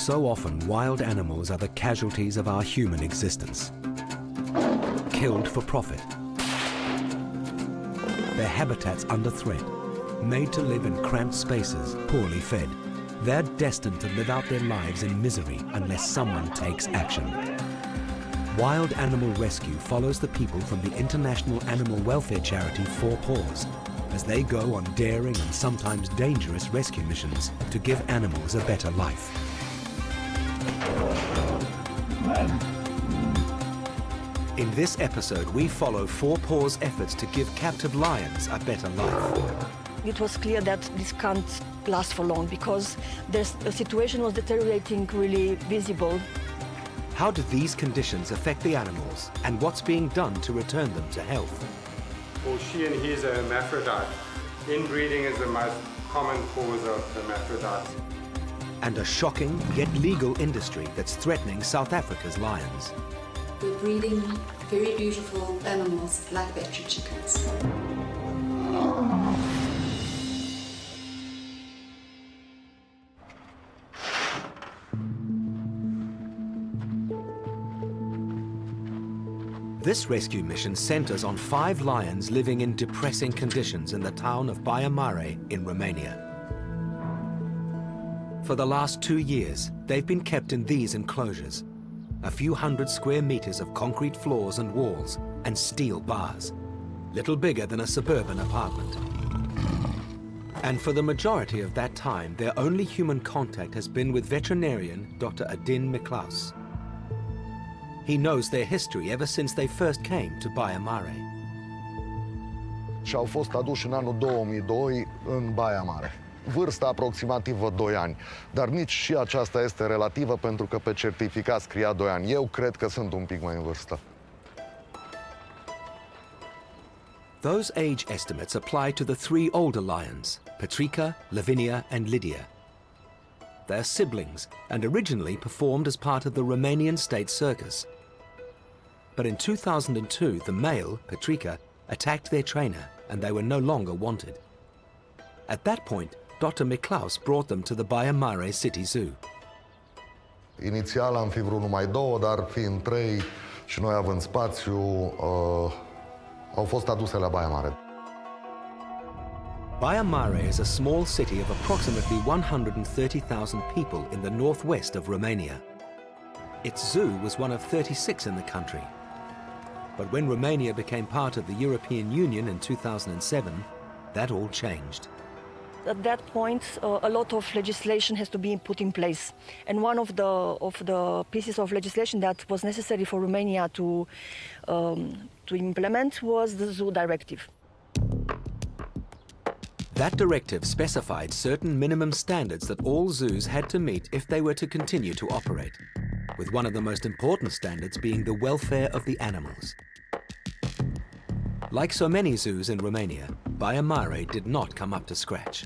So often, wild animals are the casualties of our human existence. Killed for profit. Their habitats under threat. Made to live in cramped spaces, poorly fed. They're destined to live out their lives in misery unless someone takes action. Wild Animal Rescue follows the people from the international animal welfare charity 4 Paws as they go on daring and sometimes dangerous rescue missions to give animals a better life. In this episode, we follow 4 Paws' efforts to give captive lions a better life. It was clear that this can't last for long because the situation was deteriorating really visible. How do these conditions affect the animals, and what's being done to return them to health? Well, she and he is a hermaphrodite. Inbreeding is the most common cause of hermaphrodites. And a shocking yet legal industry that's threatening South Africa's lions. We're breeding very beautiful animals like battery chickens. This rescue mission centers on 5 lions living in depressing conditions in the town of Baia Mare in Romania. For the last 2 years, they've been kept in these enclosures, a few hundred square meters of concrete floors and walls and steel bars, little bigger than a suburban apartment. And for the majority of that time, their only human contact has been with veterinarian Dr. Anton Leach. He knows their history ever since they first came to Baia Mare. Și au fost aduși în anul 2002 în Baia Mare. Vârsta aproximativă 2 ani, dar nici și aceasta este relativă pentru că pe certificat scria 2 ani. Eu cred că sunt un pic mai în vârstă. Those age estimates apply to the 3 older lions, Petrica, Lavinia and Lydia. They're siblings and originally performed as part of the Romanian state circus. But in 2002, the male, Petrica, attacked their trainer and they were no longer wanted. At that point, Dr. Leach brought them to the Baia Mare City Zoo. Inițial am fi vrut numai 2, dar fiind 3 și noi având spațiu, au fost aduse la Baia Mare. Baia Mare is a small city of approximately 130,000 people in the northwest of Romania. Its zoo was one of 36 in the country. But when Romania became part of the European Union in 2007, that all changed. At that point, a lot of legislation has to be put in place. And one of the pieces of legislation that was necessary for Romania to implement was the Zoo Directive. That directive specified certain minimum standards that all zoos had to meet if they were to continue to operate, with one of the most important standards being the welfare of the animals. Like so many zoos in Romania, Baia Mare did not come up to scratch.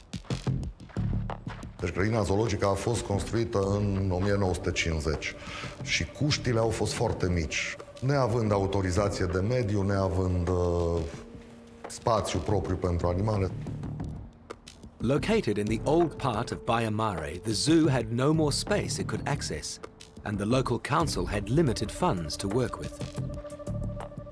Deci grădina zoologică a fost construită în 1950 și cuștile au fost foarte mici. Neavând autorizație de mediu, neavând spațiu propriu pentru animale. Located in the old part of Baia Mare, the zoo had no more space it could access, and the local council had limited funds to work with.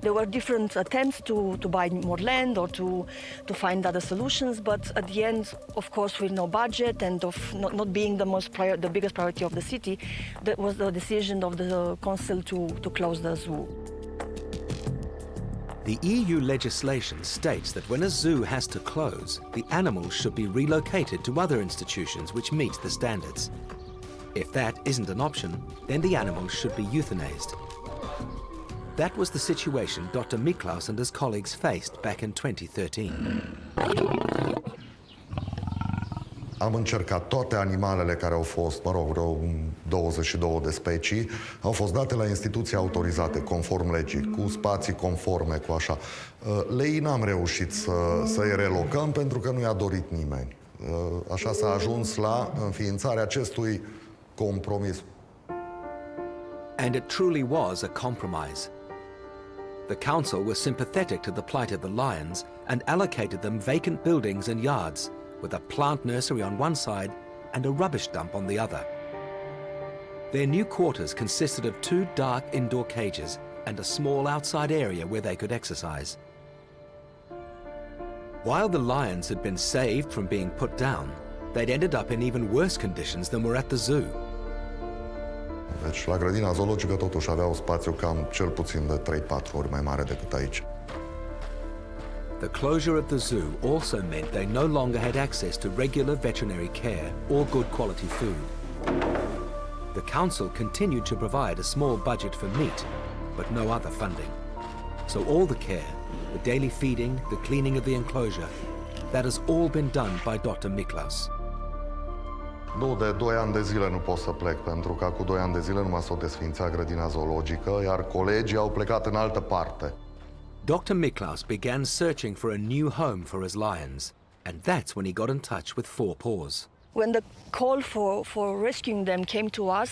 There were different attempts to buy more land or to find other solutions, but at the end, of course, with no budget and of not being the biggest priority of the city, that was the decision of the council to close the zoo. The EU legislation states that when a zoo has to close, the animals should be relocated to other institutions which meet the standards. If that isn't an option, then the animals should be euthanized. That was the situation Dr. Leach and his colleagues faced back in 2013. Am încercat toate animalele care au fost, mă rog, vreo 22 de specii, au fost date la instituții autorizate, conform legii, cu spații conforme, cu așa. Leii n-am reușit să-i relocăm pentru că nu i-a dorit nimeni. Așa s-a ajuns la înființarea acestui compromis. And it truly was a compromise. The council was sympathetic to the plight of the lions and allocated them vacant buildings and yards, with a plant nursery on one side and a rubbish dump on the other. Their new quarters consisted of 2 dark indoor cages and a small outside area where they could exercise. While the lions had been saved from being put down, they'd ended up in even worse conditions than were at the zoo. Deci la grădina zoologică totuși avea un spațiu cam cel puțin de 3-4 ori mai mare decât aici. The closure of the zoo also meant they no longer had access to regular veterinary care or good quality food. The council continued to provide a small budget for meat, but no other funding. So all the care, the daily feeding, the cleaning of the enclosure, that has all been done by Dr. Miklaus. Nu, de 2 ani de zile nu pot să plec, pentru că cu 2 ani de zile numai s-o desfințat grădina zoologică, iar colegii au plecat în altă parte. Dr. Miklaus began searching for a new home for his lions, and that's when he got in touch with FOUR PAWS. When the call for rescuing them came to us,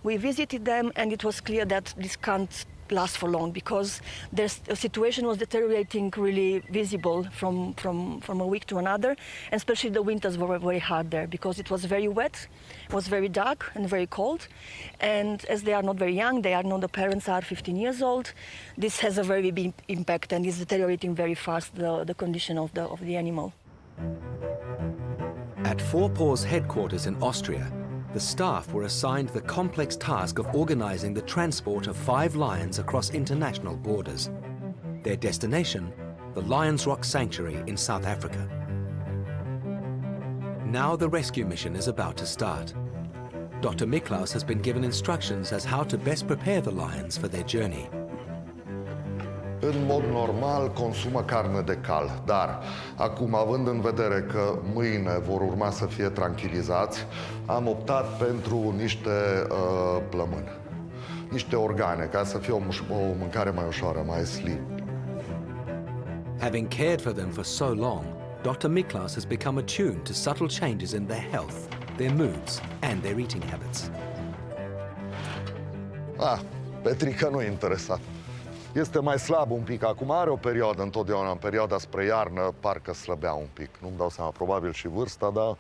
we visited them, and it was clear that this can't last for long because their situation was deteriorating really visible from a week to another, and especially the winters were very hard there because it was very wet, it was very dark and very cold, and as they are not very young, the parents are 15 years old, this has a very big impact and is deteriorating very fast the condition of the animal. At FOUR PAWS headquarters in Austria, the staff were assigned the complex task of organizing the transport of 5 lions across international borders. Their destination, the Lions Rock Sanctuary in South Africa. Now the rescue mission is about to start. Dr. Miklaus has been given instructions as how to best prepare the lions for their journey. În mod normal consumă carne de cal, dar acum, având în vedere că mâine vor urma să fie tranquilizați, am optat pentru niște plămâni, niște organe, ca să fie o mâncare mai ușoară, mai slim. Having cared for them for so long, Dr. Miklaus has become attuned to subtle changes in their health, their moods, and their eating habits. Petrica nu e interesat. Este mai slab un pic. Acum are o perioadă întotdeauna, în perioada spre iarnă, parcă slăbea un pic. Nu-mi dau seama, probabil și vârsta, dar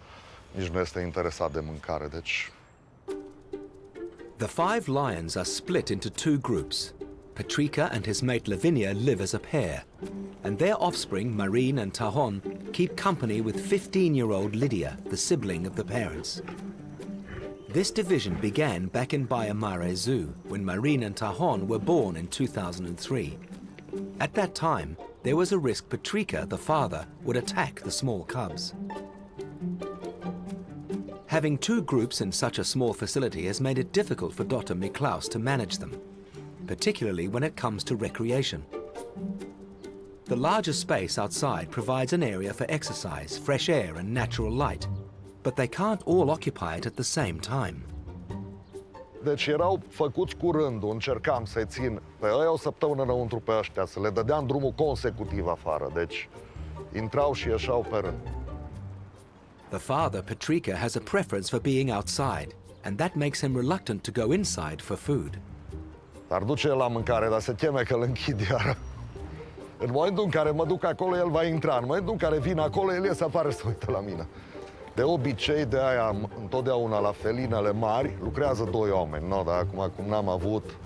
nici nu este interesat de mâncare, deci... The 5 lions are split into 2 groups. Patrika and his mate Lavinia live as a pair, and their offspring, Marine and Tahon, keep company with 15-year-old Lydia, the sibling of the parents. This division began back in Baia Mare Zoo, when Marine and Tahon were born in 2003. At that time, there was a risk Patrika, the father, would attack the small cubs. Having 2 groups in such a small facility has made it difficult for Dr. Miklaus to manage them, particularly when it comes to recreation. The larger space outside provides an area for exercise, fresh air and natural light, but they can't all occupy it at the same time. Deci erau făcuți cu rândul, încercam să-i țin pe ăia o săptămână înăuntru pe ăștia, să le dădeam drumul consecutiv afară, deci intrau și ieșeau pe rând. The father, Patrika, has a preference for being outside, and that makes him reluctant to go inside for food. Dar duce el la mâncare, dar se teme că îl închid iară. În momentul în care mă duc acolo, el va intra. În momentul în care vin acolo, el iese afară să uită la mine. De obicei, de aia, întotdeauna la felinele mari, lucrează 2 oameni. No, dar acum, cum n-am avut,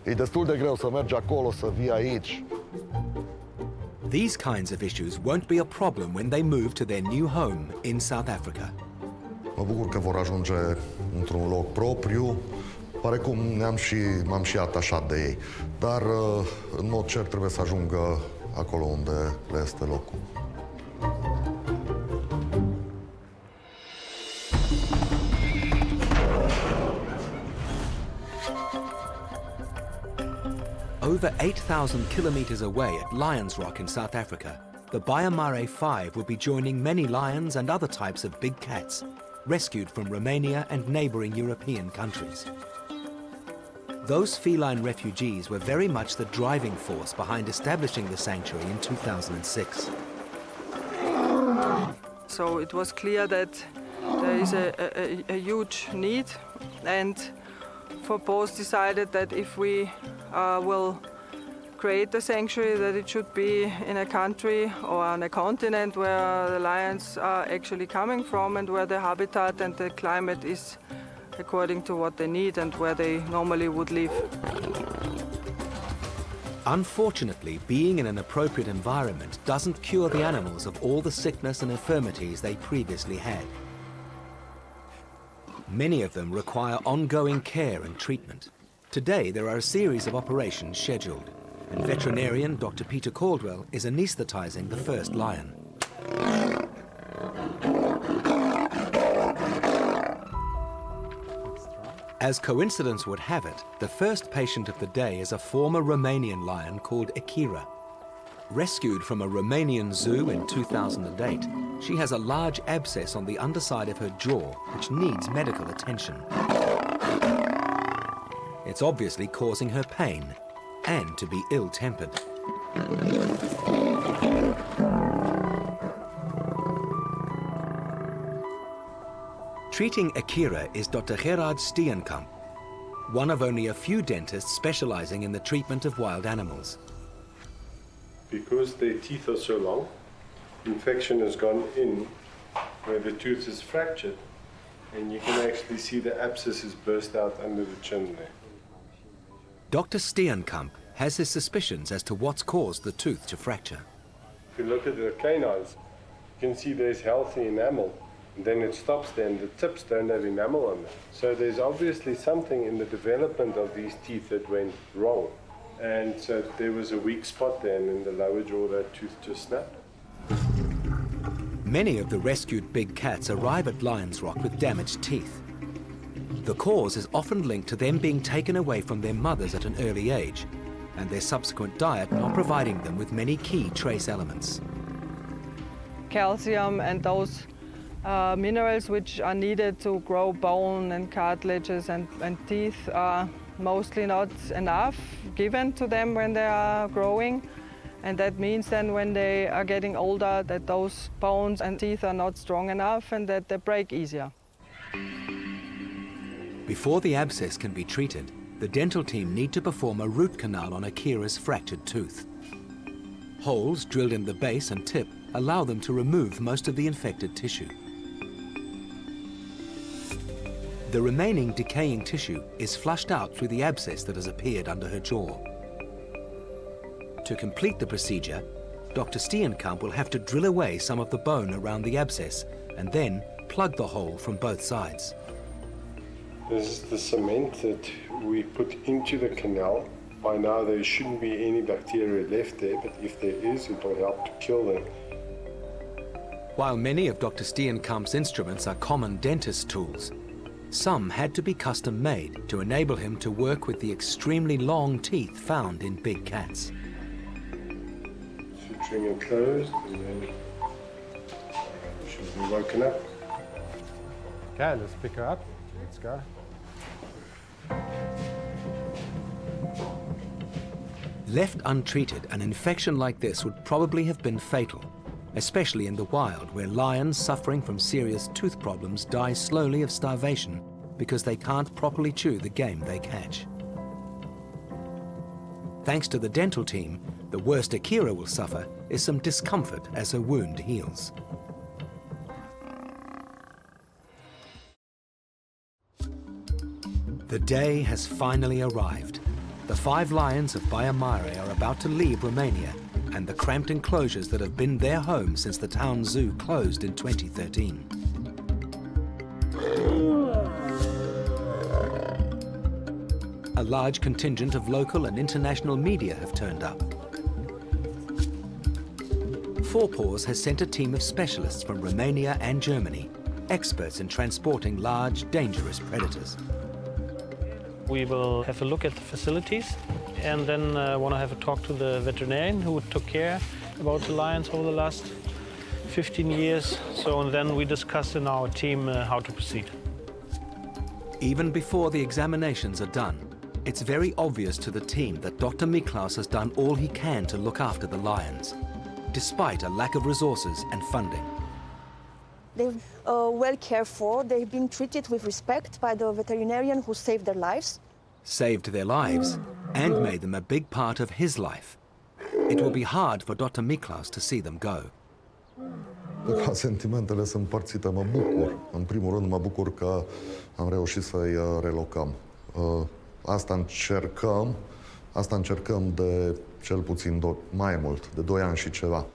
e destul de greu să mergi acolo, să vii aici. These kinds of issues won't be a problem when they move to their new home in South Africa. Mă bucur că vor ajunge într-un loc propriu. Parecum m-am și atașat de ei. Dar, în mod cert, trebuie să ajungă acolo unde le este locul. Over 8,000 kilometers away at Lions Rock in South Africa, the Baia Mare 5 will be joining many lions and other types of big cats, rescued from Romania and neighboring European countries. Those feline refugees were very much the driving force behind establishing the sanctuary in 2006. So it was clear that there is a huge need, and FOUR PAWS decided that if we will create the sanctuary, that it should be in a country or on a continent where the lions are actually coming from and where the habitat and the climate is according to what they need and where they normally would live. Unfortunately, being in an appropriate environment doesn't cure the animals of all the sickness and infirmities they previously had. Many of them require ongoing care and treatment. Today, there are a series of operations scheduled, and veterinarian Dr. Peter Caldwell is anesthetizing the first lion. As coincidence would have it, the first patient of the day is a former Romanian lion called Akira. Rescued from a Romanian zoo in 2008, she has a large abscess on the underside of her jaw, which needs medical attention. It's obviously causing her pain and to be ill-tempered. Treating Akira is Dr. Gerard Steenkamp, one of only a few dentists specializing in the treatment of wild animals. Because their teeth are so long, infection has gone in where the tooth is fractured, and you can actually see the abscesses burst out under the chin there. Dr. Steenkamp has his suspicions as to what's caused the tooth to fracture. If you look at the canines, you can see there's healthy enamel, and then it stops there, and the tips don't have enamel on them. So there's obviously something in the development of these teeth that went wrong. And so there was a weak spot there, and in the lower jaw, that tooth just snapped. Many of the rescued big cats arrive at Lions Rock with damaged teeth. The cause is often linked to them being taken away from their mothers at an early age, and their subsequent diet not providing them with many key trace elements. Calcium and those minerals which are needed to grow bone and cartilages and teeth are mostly not enough given to them when they are growing. And that means then when they are getting older that those bones and teeth are not strong enough and that they break easier. Before the abscess can be treated, the dental team need to perform a root canal on Akira's fractured tooth. Holes drilled in the base and tip allow them to remove most of the infected tissue. The remaining decaying tissue is flushed out through the abscess that has appeared under her jaw. To complete the procedure, Dr. Steenkamp will have to drill away some of the bone around the abscess and then plug the hole from both sides. This is the cement that we put into the canal. By now there shouldn't be any bacteria left there, but if there is, it will help to kill them. While many of Dr. Steenkamp's instruments are common dentist tools, some had to be custom made to enable him to work with the extremely long teeth found in big cats. Suturing it closed, and then she'll be woken up. Okay, let's pick her up. Let's go. Left untreated, an infection like this would probably have been fatal, especially in the wild, where lions suffering from serious tooth problems die slowly of starvation because they can't properly chew the game they catch. Thanks to the dental team, the worst Akira will suffer is some discomfort as her wound heals. The day has finally arrived. The 5 lions of Baia Mare are about to leave Romania and the cramped enclosures that have been their home since the town zoo closed in 2013. A large contingent of local and international media have turned up. 4 Paws has sent a team of specialists from Romania and Germany, experts in transporting large, dangerous predators. We will have a look at the facilities and then want to have a talk to the veterinarian who took care about the lions over the last 15 years. So and then we discuss in our team how to proceed. Even before the examinations are done, it's very obvious to the team that Dr. Miklaus has done all he can to look after the lions, despite a lack of resources and funding. They're well cared for. They've been treated with respect by the veterinarian who saved their lives. Saved their lives and made them a big part of his life. It will be hard for Dr. Miklaus to see them go. Ca sentimentele sunt împărțite, mă bucur. În primul rând mă bucur că am reușit să-i relocăm. Asta încercăm de cel puțin mai mult, de 2 ani și ceva.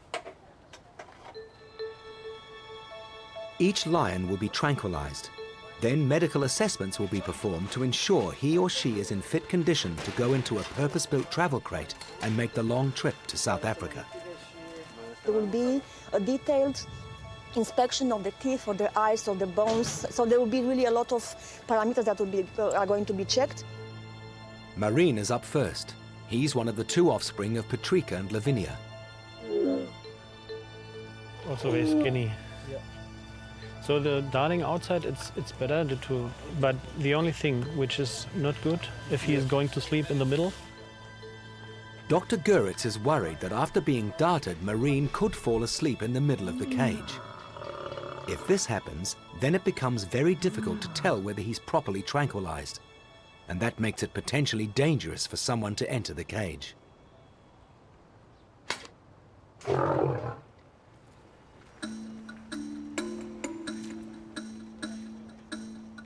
Each lion will be tranquilized. Then medical assessments will be performed to ensure he or she is in fit condition to go into a purpose-built travel crate and make the long trip to South Africa. There will be a detailed inspection of the teeth, of the eyes, of the bones. So there will be really a lot of parameters that are going to be checked. Marine is up first. He's one of the 2 offspring of Patrica and Lavinia. Also very skinny. So the darting outside, it's better, but the only thing which is not good, if he is going to sleep in the middle. Dr. Guritz is worried that after being darted, Marine could fall asleep in the middle of the cage. If this happens, then it becomes very difficult to tell whether he's properly tranquilized, and that makes it potentially dangerous for someone to enter the cage.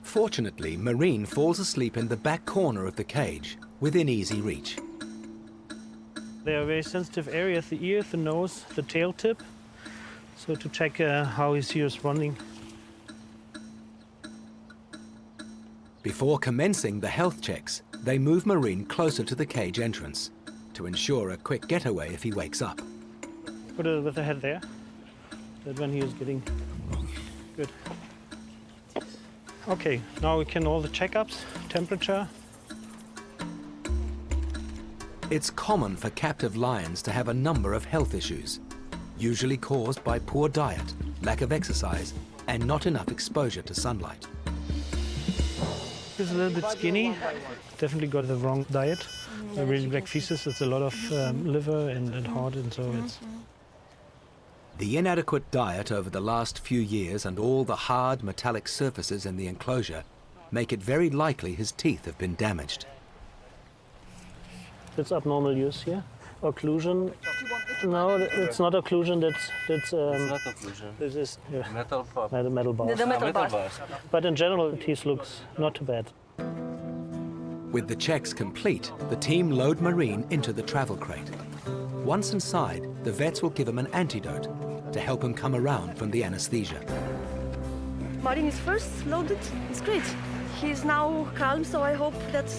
Fortunately, Marine falls asleep in the back corner of the cage, within easy reach. There are very sensitive areas, the ear, the nose, the tail tip, so to check how his ear is running. Before commencing the health checks, they move Marine closer to the cage entrance to ensure a quick getaway if he wakes up. Put it with the head there, that when he is getting good. Okay, now we can all the checkups, temperature. It's common for captive lions to have a number of health issues, usually caused by poor diet, lack of exercise, and not enough exposure to sunlight. He's a little bit skinny, definitely got the wrong diet. Really black feces, it's a lot of liver and heart, and so it's... The inadequate diet over the last few years and all the hard metallic surfaces in the enclosure make it very likely his teeth have been damaged. That's abnormal use here. Occlusion. No, it's not occlusion. That's it's not occlusion. This is Metal bar. metal bars. The metal bars. But in general, the teeth looks not too bad. With the checks complete, the team load Marine into the travel crate. Once inside, the vets will give him an antidote to help him come around from the anesthesia. Marine is first loaded. It's great. He's now calm, so I hope that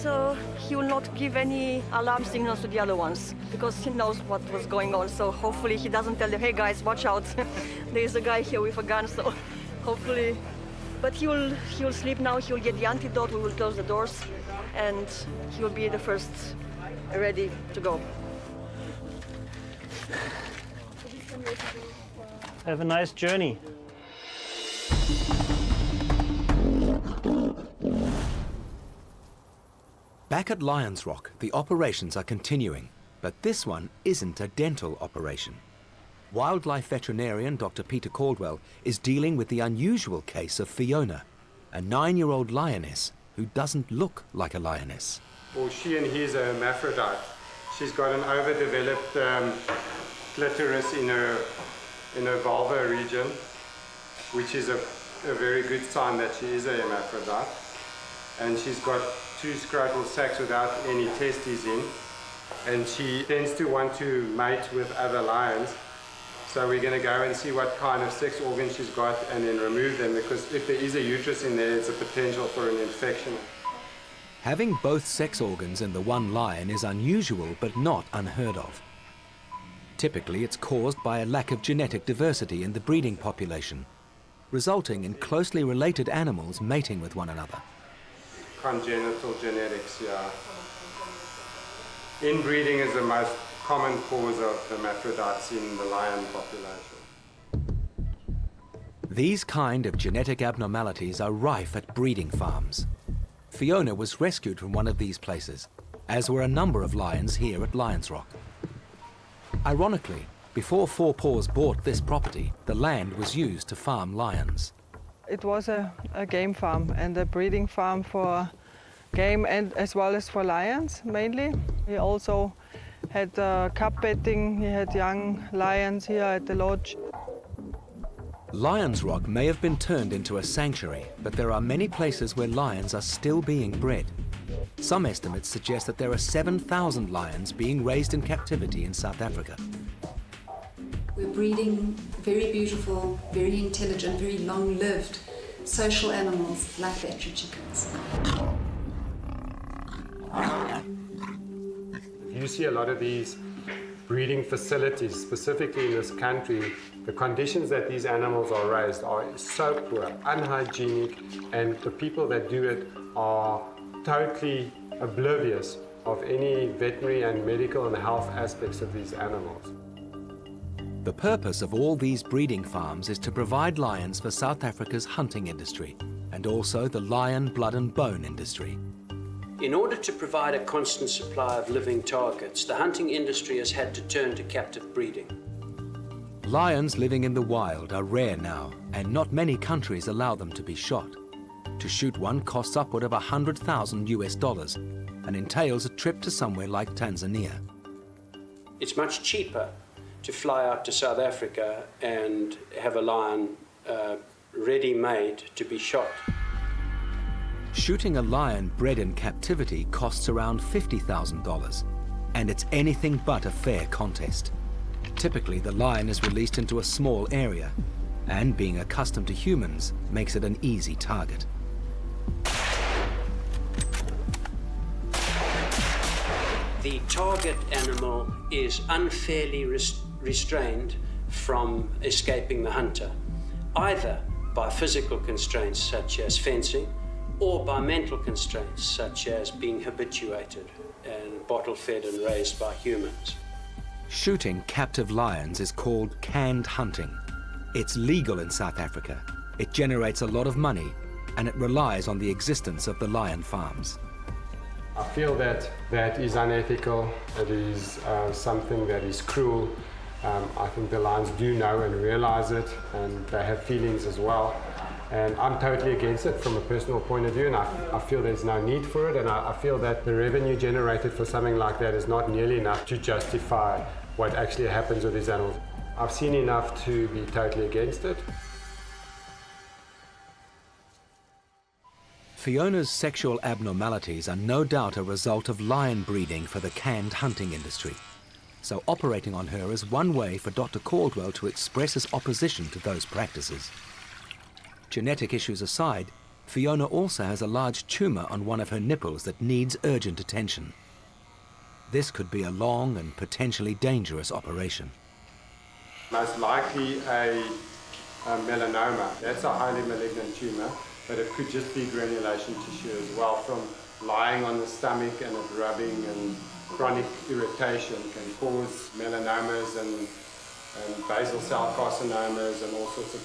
he will not give any alarm signals to the other ones, because he knows what was going on. So hopefully he doesn't tell them, hey guys, watch out, there is a guy here with a gun, so hopefully. But he will sleep now, he will get the antidote, we will close the doors, and he will be the first ready to go. Have a nice journey. Back at Lions Rock, the operations are continuing, but this one isn't a dental operation. Wildlife veterinarian Dr. Peter Caldwell is dealing with the unusual case of Fiona, a 9-year-old lioness who doesn't look like a lioness. Well, she and he is a hermaphrodite. She's got an overdeveloped clitoris in her vulva region, which is a very good sign that she is a hermaphrodite. And she's got 2 scrotal sacs without any testes in, and she tends to want to mate with other lions. So we're going to go and see what kind of sex organs she's got and then remove them, because if there is a uterus in there, it's a potential for an infection. Having both sex organs in the one lion is unusual but not unheard of. Typically, it's caused by a lack of genetic diversity in the breeding population, resulting in closely related animals mating with one another. Congenital genetics, yeah. Inbreeding is the most common cause of hermaphrodites in the lion population. These kind of genetic abnormalities are rife at breeding farms. Fiona was rescued from one of these places, as were a number of lions here at Lions Rock. Ironically, before Four Paws bought this property, the land was used to farm lions. It was a game farm and a breeding farm for game and as well as for lions mainly. He also had cub betting, he had young lions here at the lodge. Lions Rock may have been turned into a sanctuary, but there are many places where lions are still being bred. Some estimates suggest that there are 7,000 lions being raised in captivity in South Africa. We're breeding very beautiful, very intelligent, very long-lived social animals like battery chickens. You see a lot of these breeding facilities, specifically in this country. The conditions that these animals are raised are so poor, unhygienic, and the people that do it are totally oblivious of any veterinary and medical and health aspects of these animals. The purpose of all these breeding farms is to provide lions for South Africa's hunting industry and also the lion blood and bone industry. In order to provide a constant supply of living targets, the hunting industry has had to turn to captive breeding. Lions living in the wild are rare now, and not many countries allow them to be shot. To shoot one costs upward of $100,000 and entails a trip to somewhere like Tanzania. It's much cheaper to fly out to South Africa and have a lion ready-made to be shot. Shooting a lion bred in captivity costs around $50,000, and it's anything but a fair contest. Typically, the lion is released into a small area, and being accustomed to humans makes it an easy target. The target animal is unfairly restrained from escaping the hunter, either by physical constraints such as fencing, or by mental constraints such as being habituated and bottle-fed and raised by humans. Shooting captive lions is called canned hunting. It's legal in South Africa. It generates a lot of money, and it relies on the existence of the lion farms. I feel that that is unethical. It is something that is cruel. I think the lions do know and realize it, and they have feelings as well. And I'm totally against it from a personal point of view, and I feel there's no need for it, and I feel that the revenue generated for something like that is not nearly enough to justify what actually happens with these animals. I've seen enough to be totally against it. Fiona's sexual abnormalities are no doubt a result of lion breeding for the canned hunting industry. So operating on her is one way for Dr. Caldwell to express his opposition to those practices. Genetic issues aside, Fiona also has a large tumour on one of her nipples that needs urgent attention. This could be a long and potentially dangerous operation. Most likely a melanoma. That's a highly malignant tumour, but it could just be granulation tissue as well from lying on the stomach and it rubbing, and chronic irritation can cause melanomas and basal cell carcinomas and all sorts of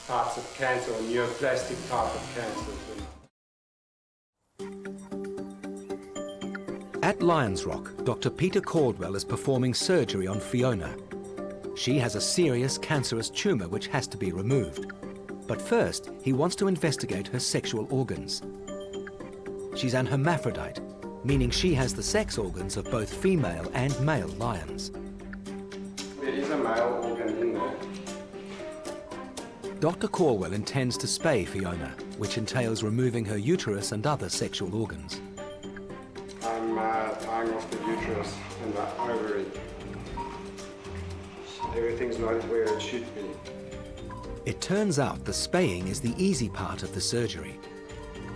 types of cancer, or neoplastic type of cancer. At Lions Rock, Dr. Peter Caldwell is performing surgery on Fiona. She has a serious cancerous tumour which has to be removed. But first, he wants to investigate her sexual organs. She's an hermaphrodite, meaning she has the sex organs of both female and male lions. There is a male organ in there. Dr. Caldwell intends to spay Fiona, which entails removing her uterus and other sexual organs. I'm tying off the uterus and the ovary. Everything's not where it should be. It turns out the spaying is the easy part of the surgery.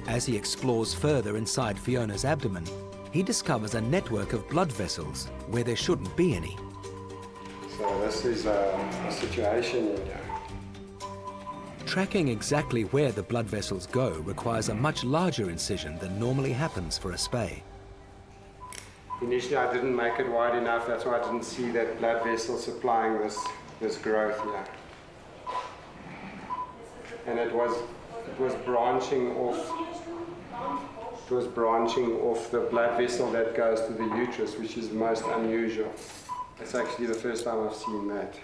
As he explores further inside Fiona's abdomen, he discovers a network of blood vessels where there shouldn't be any. So this is a situation in here. Tracking exactly where the blood vessels go requires a much larger incision than normally happens for a spay. Initially I didn't make it wide enough, that's why I didn't see that blood vessel supplying this growth here. And it was branching off the blood vessel that goes to the uterus, which is most unusual. It's actually the first time I've seen that.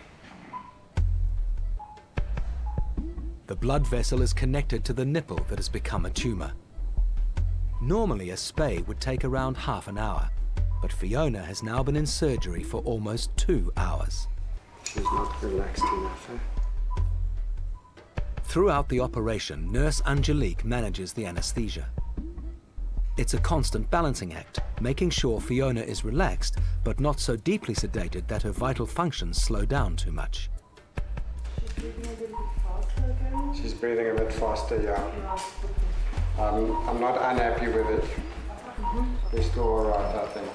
The blood vessel is connected to the nipple that has become a tumour. Normally a spay would take around half an hour, but Fiona has now been in surgery for almost 2 hours. She's not relaxed enough, eh? Throughout the operation, Nurse Angelique manages the anesthesia. It's a constant balancing act, making sure Fiona is relaxed, but not so deeply sedated that her vital functions slow down too much. She's breathing a bit faster, yeah. I'm not unhappy with it. We're still all right, I think.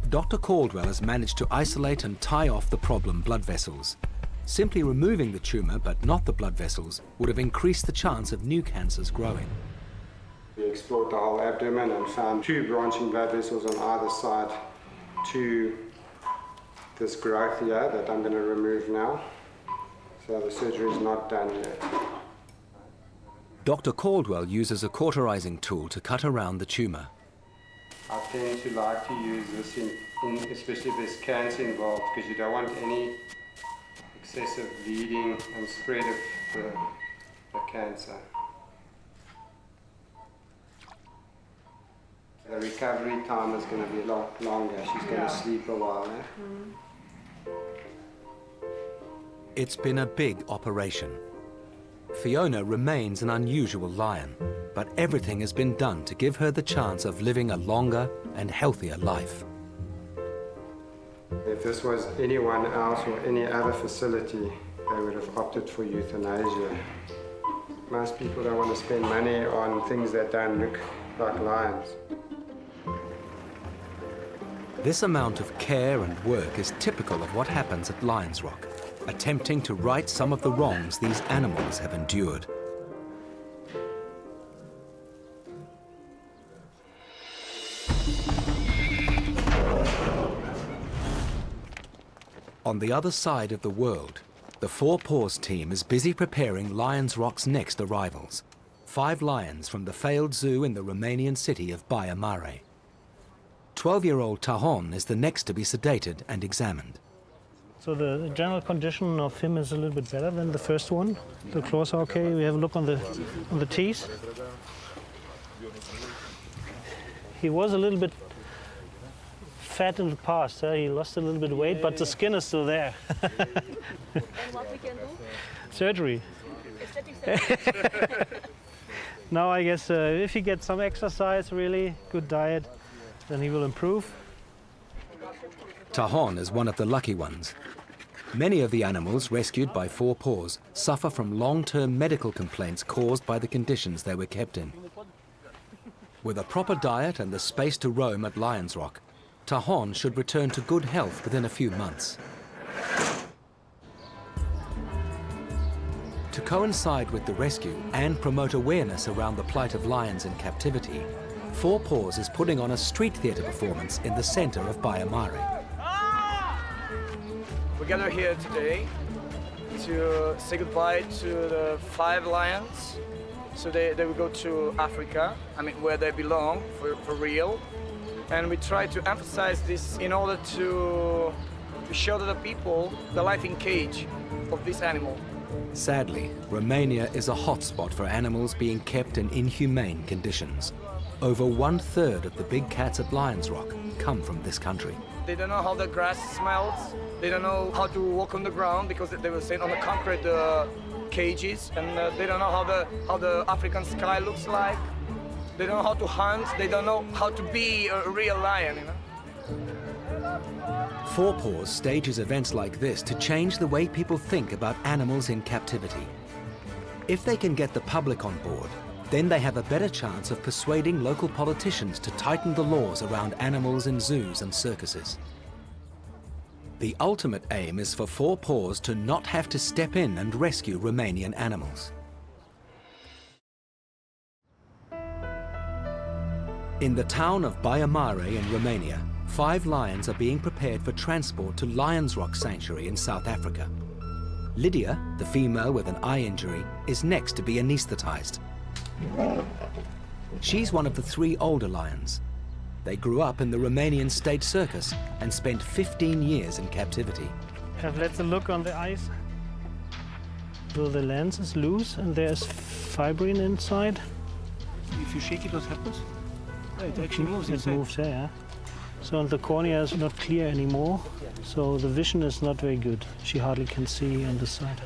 Dr. Caldwell has managed to isolate and tie off the problem blood vessels. Simply removing the tumour, but not the blood vessels, would have increased the chance of new cancers growing. We explored the whole abdomen and found 2 branching blood vessels on either side to this growth here that I'm going to remove now. So the surgery is not done yet. Dr. Caldwell uses a cauterizing tool to cut around the tumour. I tend to like to use this especially if there's cancer involved, because you don't want any excessive bleeding and spread of the cancer. The recovery time is going to be a lot longer. She's going to sleep a while. It's been a big operation. Fiona remains an unusual lion, but everything has been done to give her the chance of living a longer and healthier life. If this was anyone else or any other facility, they would have opted for euthanasia. Most people don't want to spend money on things that don't look like lions. This amount of care and work is typical of what happens at Lions Rock, attempting to right some of the wrongs these animals have endured. On the other side of the world, the FOUR PAWS team is busy preparing Lions Rock's next arrivals. 5 lions from the failed zoo in the Romanian city of Baia Mare. 12-year-old Tahon is the next to be sedated and examined. So the general condition of him is a little bit better than the first one. The claws are okay. We have a look on the teeth. He was a little bit fat in the past. He lost a little bit of weight, but the skin is still there. And what we can do? Surgery. Aesthetic. Now I guess if he gets some exercise, really good diet, then he will improve. Tahon is one of the lucky ones. Many of the animals rescued by FOUR PAWS suffer from long-term medical complaints caused by the conditions they were kept in. With a proper diet and the space to roam at Lions Rock, Tahon should return to good health within a few months. To coincide with the rescue and promote awareness around the plight of lions in captivity, FOUR PAWS is putting on a street theatre performance in the centre of Baia Mare. We gather here today to say goodbye to the 5 lions. So they will go to Africa, where they belong for real. And we try to emphasize this in order to show to the people the life in cage of this animal. Sadly, Romania is a hotspot for animals being kept in inhumane conditions. Over 1/3 of the big cats at Lions Rock come from this country. They don't know how the grass smells. They don't know how to walk on the ground because they were staying on the concrete cages, and they don't know how the African sky looks like. They don't know how to hunt. They don't know how to be a real lion. FOUR PAWS stages events like this to change the way people think about animals in captivity. If they can get the public on board, then they have a better chance of persuading local politicians to tighten the laws around animals in zoos and circuses. The ultimate aim is for FOUR PAWS to not have to step in and rescue Romanian animals. In the town of Baia Mare in Romania, 5 lions are being prepared for transport to Lions Rock Sanctuary in South Africa. Lydia, the female with an eye injury, is next to be anesthetized. She's one of the 3 older lions. They grew up in the Romanian state circus and spent 15 years in captivity. Let's look on the eyes. So the lens is loose and there's fibrin inside. If you shake it, what happens? It actually moves. It moves, yeah. So the cornea is not clear anymore, so the vision is not very good. She hardly can see on the side.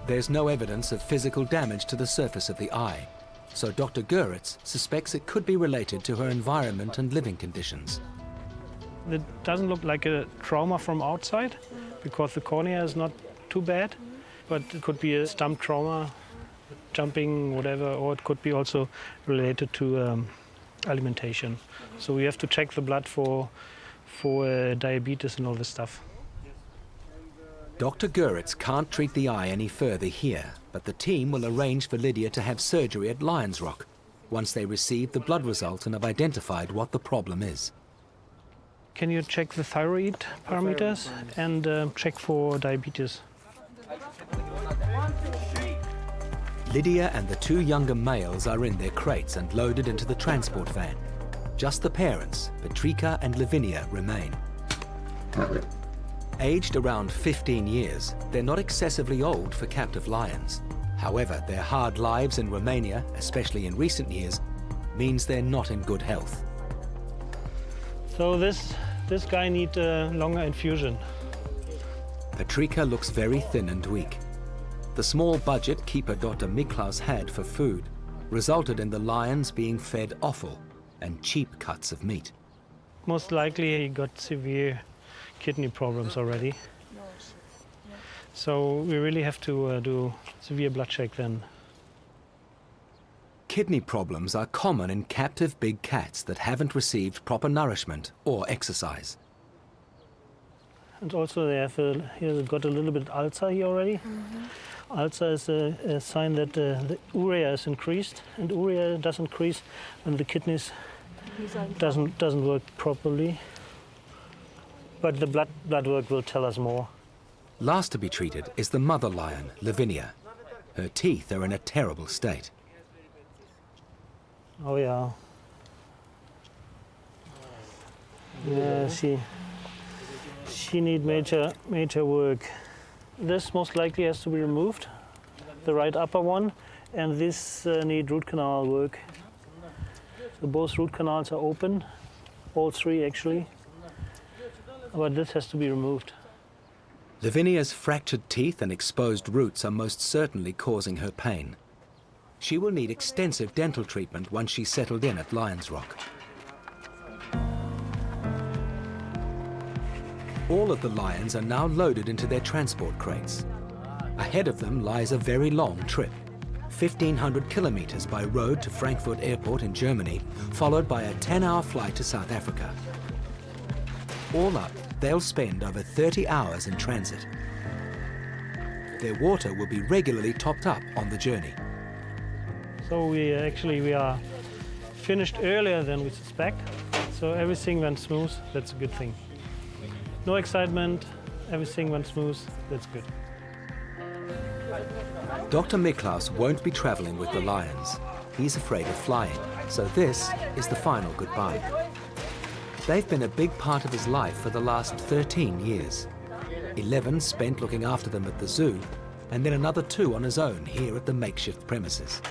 There's no evidence of physical damage to the surface of the eye, so Dr. Goeritz suspects it could be related to her environment and living conditions. It doesn't look like a trauma from outside, because the cornea is not too bad, but it could be a stump trauma, jumping, whatever, or it could be also related to alimentation. So we have to check the blood for diabetes and all this stuff. Dr. Goeritz can't treat the eye any further here, but the team will arrange for Lydia to have surgery at Lions Rock once they receive the blood results and have identified what the problem is. Can you check the thyroid parameters and check for diabetes? Lydia and the two younger males are in their crates and loaded into the transport van. Just the parents, Petrica and Lavinia, remain. Aged around 15 years, they're not excessively old for captive lions. However, their hard lives in Romania, especially in recent years, means they're not in good health. So this guy needs a longer infusion. Petrica looks very thin and weak. The small budget keeper Dr. Miklaus had for food resulted in the lions being fed offal and cheap cuts of meat. Most likely he got severe kidney problems already. So we really have to do severe blood check then. Kidney problems are common in captive big cats that haven't received proper nourishment or exercise. And also they have he got a little bit ulcer here already. Ulcer is a sign that the urea is increased, and urea does increase when the kidneys doesn't work properly. But the blood work will tell us more. Last to be treated is the mother lion, Lavinia. Her teeth are in a terrible state. Oh yeah. Yeah, she need major work. This most likely has to be removed, the right upper one, and this need root canal work. So both root canals are open, all three actually, but this has to be removed. Lavinia's fractured teeth and exposed roots are most certainly causing her pain. She will need extensive dental treatment once she's settled in at Lions Rock. All of the lions are now loaded into their transport crates. Ahead of them lies a very long trip, 1,500 kilometers by road to Frankfurt Airport in Germany, followed by a 10-hour flight to South Africa. All up, they'll spend over 30 hours in transit. Their water will be regularly topped up on the journey. So we are finished earlier than we suspect, so everything went smooth. That's a good thing. No excitement, everything went smooth, that's good. Dr. Miklaus won't be traveling with the lions. He's afraid of flying, so this is the final goodbye. They've been a big part of his life for the last 13 years. 11 spent looking after them at the zoo, and then another 2 on his own here at the makeshift premises.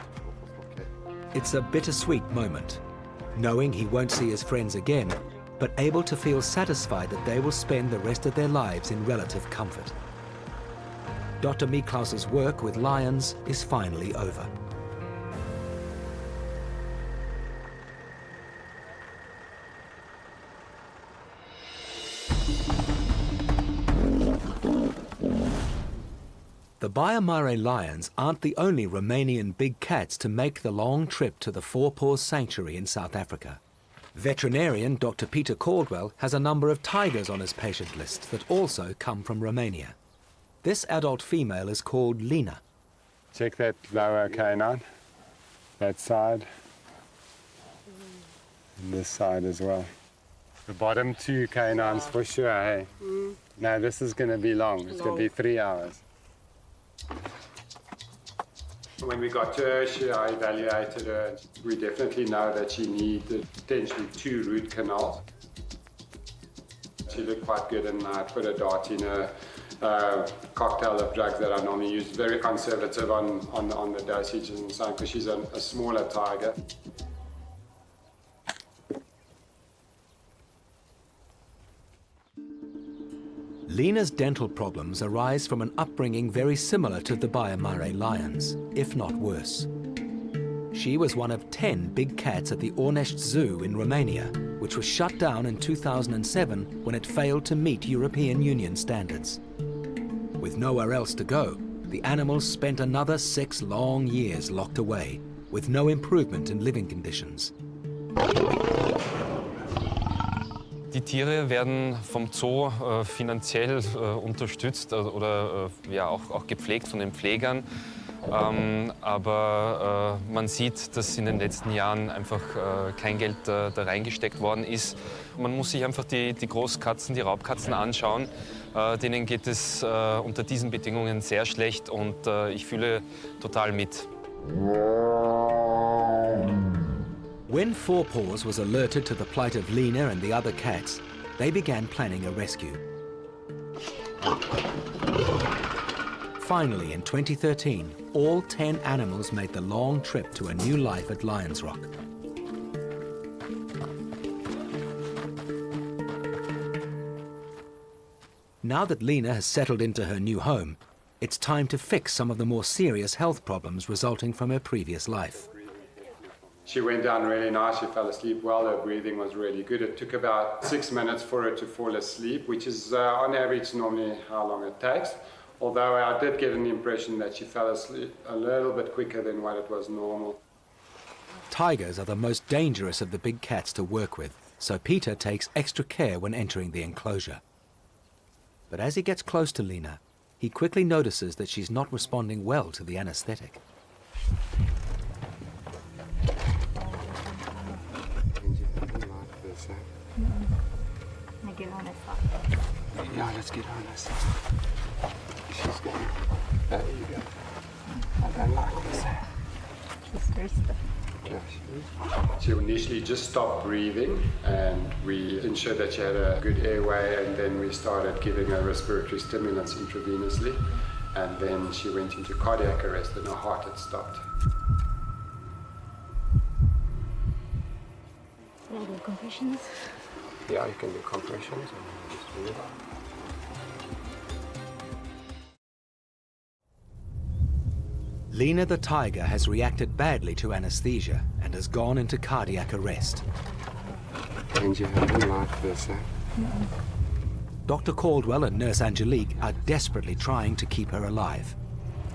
It's a bittersweet moment, knowing he won't see his friends again, but able to feel satisfied that they will spend the rest of their lives in relative comfort. Dr. Miklaus's work with lions is finally over. The Baia Mare lions aren't the only Romanian big cats to make the long trip to the Four Paws Sanctuary in South Africa. Veterinarian Dr. Peter Caldwell has a number of tigers on his patient list that also come from Romania. This adult female is called Lena. Check that lower canine, that side, and this side as well. The bottom 2 canines for sure, hey? Now this is going to be long. It's going to be 3 hours. When we got to her, I evaluated her. We definitely know that she needed potentially 2 root canals. She looked quite good, and I put a dart in a cocktail of drugs that I normally use. Very conservative on the dosages and so on, because she's a smaller tiger. Lena's dental problems arise from an upbringing very similar to the Baia lions, if not worse. She was one of 10 big cats at the Ornești Zoo in Romania, which was shut down in 2007 when it failed to meet European Union standards. With nowhere else to go, the animals spent another 6 long years locked away, with no improvement in living conditions. Die Tiere werden vom Zoo finanziell unterstützt oder ja, auch gepflegt von den Pflegern. Aber man sieht, dass in den letzten Jahren einfach kein Geld da reingesteckt worden ist. Man muss sich einfach die Großkatzen, die Raubkatzen anschauen. Denen geht es unter diesen Bedingungen sehr schlecht und ich fühle total mit. When FOUR PAWS was alerted to the plight of Lena and the other cats, they began planning a rescue. Finally, in 2013, all 10 animals made the long trip to a new life at Lions Rock. Now that Lena has settled into her new home, it's time to fix some of the more serious health problems resulting from her previous life. She went down really nice, she fell asleep well, her breathing was really good. It took about 6 minutes for her to fall asleep, which is on average normally how long it takes. Although I did get an impression that she fell asleep a little bit quicker than what it was normal. Tigers are the most dangerous of the big cats to work with, so Peter takes extra care when entering the enclosure. But as he gets close to Lena, he quickly notices that she's not responding well to the anesthetic. Yeah, let's get on this. She's good. There you go. I don't like this. She's thirsty. Yeah, she initially just stopped breathing and we ensured that she had a good airway, and then we started giving her respiratory stimulants intravenously, and then she went into cardiac arrest and her heart had stopped. Can I do compressions? Yeah, you can do compressions. Lena the tiger has reacted badly to anesthesia and has gone into cardiac arrest. And you haven't like this, eh? Dr. Caldwell and Nurse Angelique are desperately trying to keep her alive.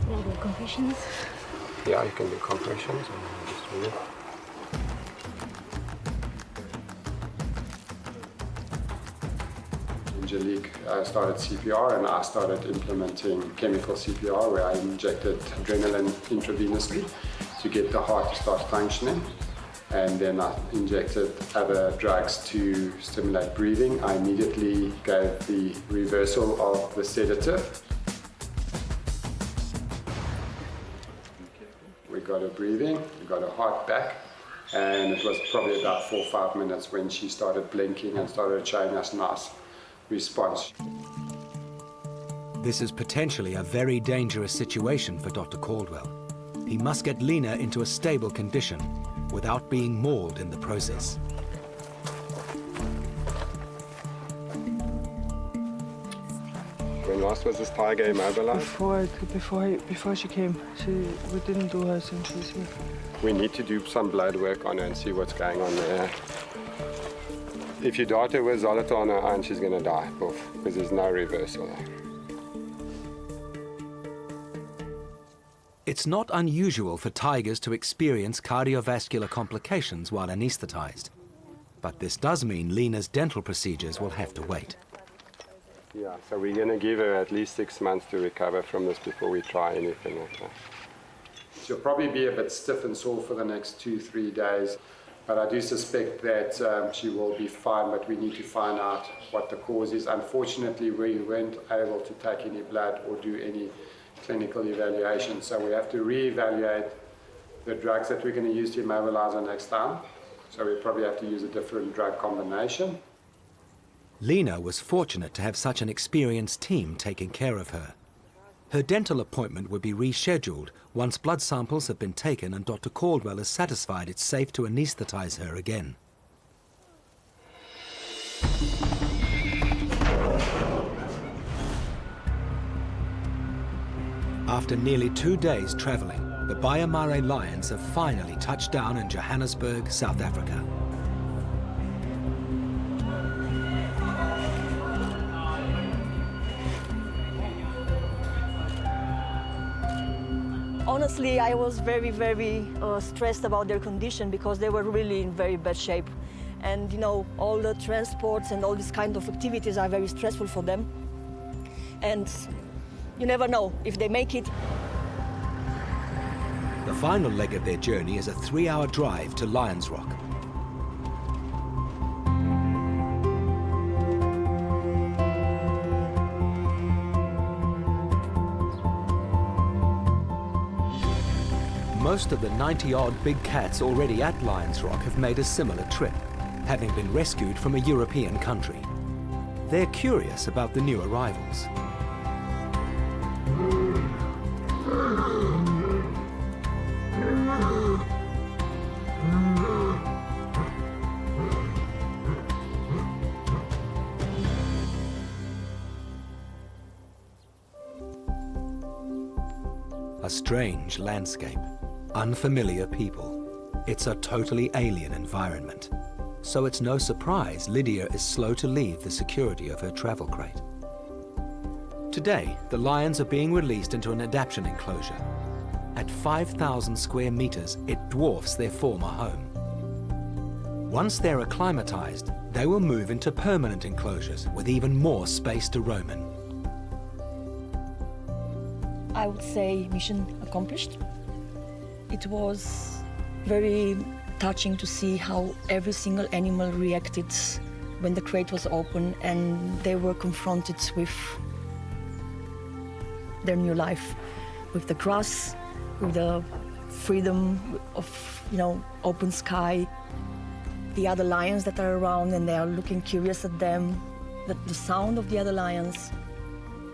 Can I do compressions? Yeah, you can do compressions. Angelique started CPR and I started implementing chemical CPR where I injected adrenaline intravenously to get the heart to start functioning, and then I injected other drugs to stimulate breathing. I immediately gave the reversal of the sedative. We got her breathing, we got her heart back, and it was probably about 4 or 5 minutes when she started blinking and started showing us nice response. This is potentially a very dangerous situation for Dr. Caldwell. He must get Lena into a stable condition without being mauled in the process. When last was this tiger immobilized? Before she came, we didn't do her centuries here. We need to do some blood work on her and see what's going on there. If you dart her with Zolota on her own, she's going to die, because there's no reversal there. It's not unusual for tigers to experience cardiovascular complications while anesthetized. But this does mean Lena's dental procedures will have to wait. Yeah, so we're going to give her at least 6 months to recover from this before we try anything like that. She'll probably be a bit stiff and sore for the next 2-3 days. But I do suspect that she will be fine, but we need to find out what the cause is. Unfortunately, we weren't able to take any blood or do any clinical evaluation, so we have to reevaluate the drugs that we're going to use to immobilize her next time. So we probably have to use a different drug combination. Lena was fortunate to have such an experienced team taking care of her. Her dental appointment would be rescheduled once blood samples have been taken and Dr. Caldwell is satisfied it's safe to anesthetize her again. After nearly 2 days traveling, the Bayamare lions have finally touched down in Johannesburg, South Africa. Honestly, I was very stressed about their condition because they were really in very bad shape. And you know, all the transports and all these kind of activities are very stressful for them. And you never know if they make it. The final leg of their journey is a 3-hour drive to Lions Rock. Most of the 90-odd big cats already at Lions Rock have made a similar trip, having been rescued from a European country. They're curious about the new arrivals. A strange landscape, unfamiliar people. It's a totally alien environment. So it's no surprise Lydia is slow to leave the security of her travel crate. Today, the lions are being released into an adaptation enclosure. At 5,000 square meters, it dwarfs their former home. Once they're acclimatized, they will move into permanent enclosures with even more space to roam in. I would say mission accomplished. It was very touching to see how every single animal reacted when the crate was open and they were confronted with their new life, with the grass, with the freedom of, you know, open sky, the other lions that are around and they are looking curious at them, the sound of the other lions,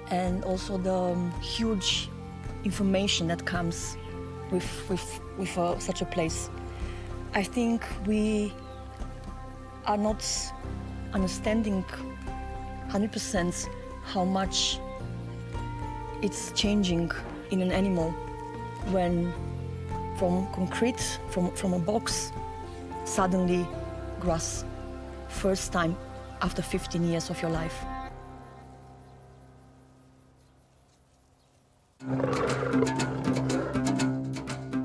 and also the huge information that comes with such a place. I think we are not understanding 100% how much it's changing in an animal when from concrete, from a box, suddenly grass, first time after 15 years of your life.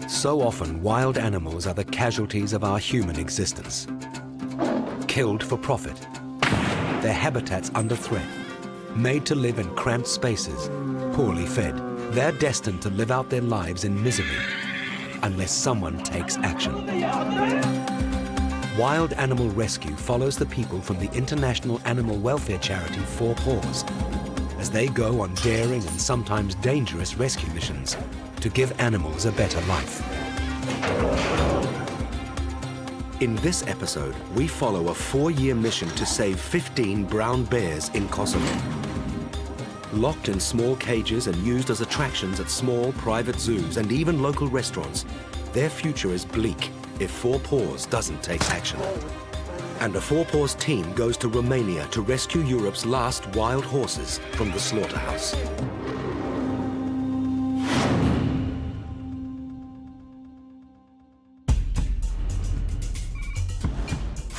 So often, wild animals are the casualties of our human existence. Killed for profit, their habitats under threat, made to live in cramped spaces, poorly fed. They're destined to live out their lives in misery unless someone takes action. Wild Animal Rescue follows the people from the international animal welfare charity 4 Paws as they go on daring and sometimes dangerous rescue missions to give animals a better life. In this episode, we follow a 4-year mission to save 15 brown bears in Kosovo. Locked in small cages and used as attractions at small private zoos and even local restaurants, their future is bleak if 4 Paws doesn't take action. And a 4 Paws team goes to Romania to rescue Europe's last wild horses from the slaughterhouse.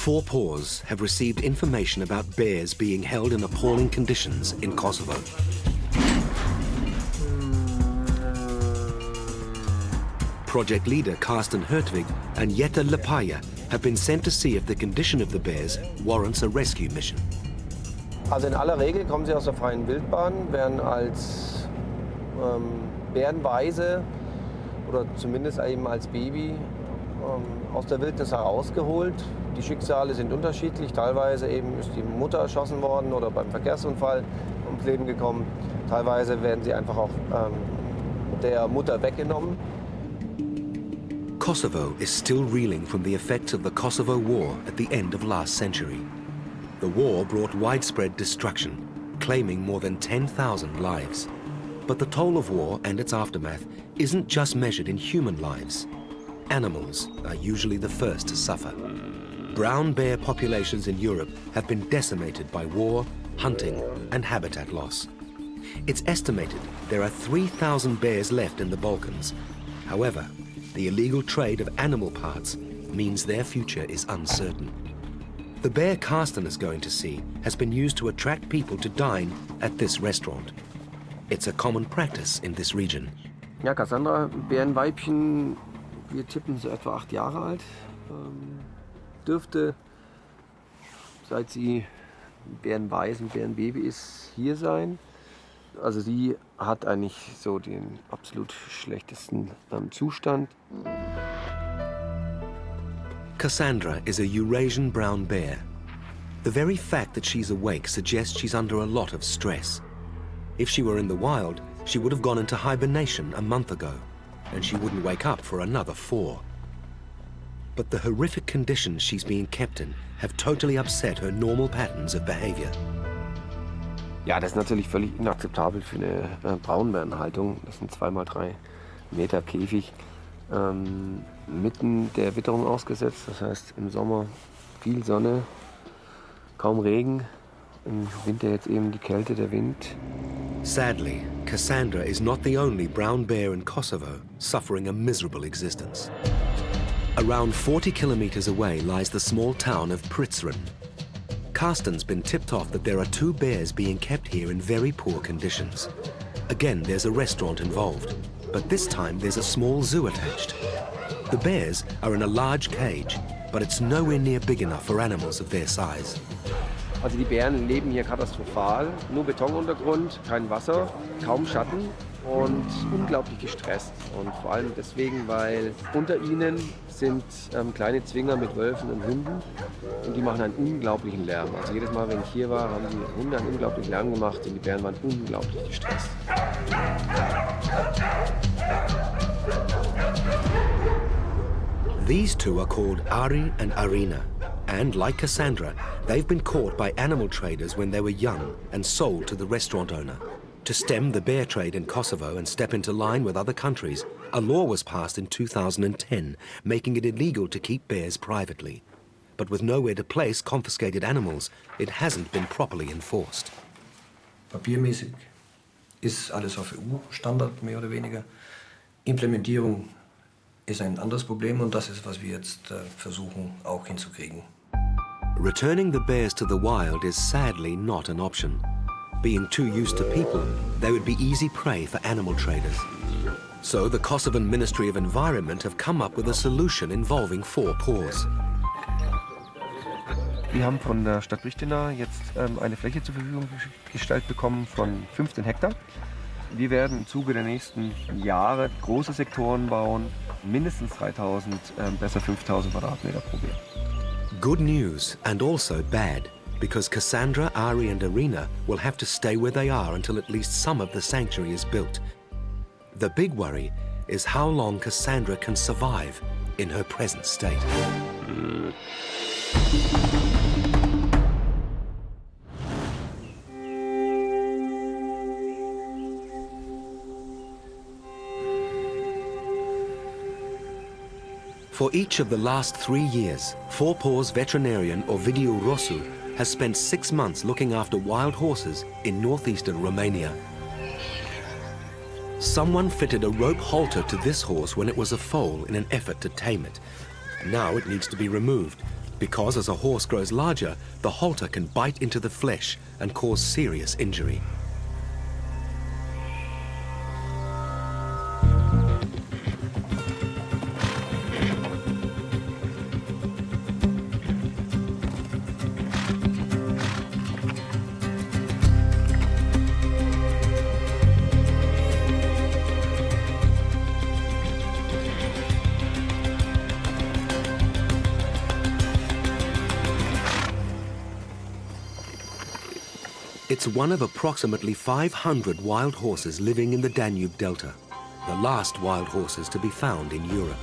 Four Paws have received information about bears being held in appalling conditions in Kosovo. Project leader Karsten Hertwig and Jette Lepaya have been sent to see if the condition of the bears warrants a rescue mission. Also in aller Regel kommen sie aus der freien Wildbahn, werden als Bärenweise oder zumindest eben als Baby aus der Wildnis herausgeholt. Die Schicksale sind unterschiedlich. Teilweise eben ist die Mutter erschossen worden oder beim Verkehrsunfall ums Leben gekommen. Teilweise werden sie einfach auch der Mutter weggenommen. Kosovo is still reeling from the effects of the Kosovo War at the end of last century. The war brought widespread destruction, claiming more than 10,000 lives. But the toll of war and its aftermath isn't just measured in human lives. Animals are usually the first to suffer. Brown bear populations in Europe have been decimated by war, hunting, and habitat loss. It's estimated there are 3,000 bears left in the Balkans. However, the illegal trade of animal parts means their future is uncertain. The bear Carsten is going to see has been used to attract people to dine at this restaurant. It's a common practice in this region. Ja, Cassandra, Bärenweibchen, wir tippen so etwa 8 Jahre alt. Dürfte, seit sie Bärenweiß und Bärenbaby ist, hier sein. Also sie hat eigentlich so den absolut schlechtesten Zustand. Cassandra is a Eurasian brown bear. The very fact that she's awake suggests she's under a lot of stress. If she were in the wild, she would have gone into hibernation a month ago, and she wouldn't wake up for another 4. But the horrific conditions she's being kept in have totally upset her normal patterns of behavior. Ja, das ist natürlich völlig inakzeptabel für eine Braunbärenhaltung. Das sind 2 mal 3 Meter Käfig, mitten der Witterung ausgesetzt. Das heißt im Sommer viel Sonne, kaum Regen, im Winter jetzt eben die Kälte, der Wind. Sadly, Cassandra is not the only brown bear in Kosovo suffering a miserable existence. Around 40 kilometers away lies the small town of Prizren. Carsten's been tipped off that there are 2 bears being kept here in very poor conditions. Again, there's a restaurant involved, but this time there's a small zoo attached. The bears are in a large cage, but it's nowhere near big enough for animals of their size. Also die Bären leben hier katastrophal, nur Betonuntergrund, kein Wasser, kaum Schatten und unglaublich gestresst. Und vor allem deswegen, weil unter ihnen sind kleine Zwinger mit Wölfen und Hunden und die machen einen unglaublichen Lärm. Also jedes Mal, wenn ich hier war, haben die Hunde einen unglaublichen Lärm gemacht und die Bären waren unglaublich gestresst. These 2 are called Ari and Arina. And like Cassandra, they've been caught by animal traders when they were young and sold to the restaurant owner. To stem the bear trade in Kosovo and step into line with other countries, a law was passed in 2010, making it illegal to keep bears privately. But with nowhere to place confiscated animals, it hasn't been properly enforced. Papiermäßig ist alles auf EU-Standard, mehr oder weniger. Implementierung ist ein anderes Problem und das ist, was wir jetzt versuchen auch hinzukriegen. Returning the bears to the wild is sadly not an option. Being too used to people, they would be easy prey for animal traders. So the Kosovan Ministry of Environment have come up with a solution involving 4 POURS. Wir haben von der Stadt Pristina jetzt eine Fläche zur Verfügung gestellt bekommen von 15 Hektar. Wir werden im Zuge der nächsten Jahre große Sektoren bauen, mindestens 3.000, besser 5.000 Quadratmeter pro Bär. Good news and also bad, because Cassandra, Ari and Arina will have to stay where they are until at least some of the sanctuary is built. The big worry is how long Cassandra can survive in her present state. For each of the last 3 years, 4 PAWS veterinarian Ovidiu Rosu has spent 6 months looking after wild horses in northeastern Romania. Someone fitted a rope halter to this horse when it was a foal in an effort to tame it. Now it needs to be removed, because as a horse grows larger, the halter can bite into the flesh and cause serious injury. It's one of approximately 500 wild horses living in the Danube Delta, the last wild horses to be found in Europe.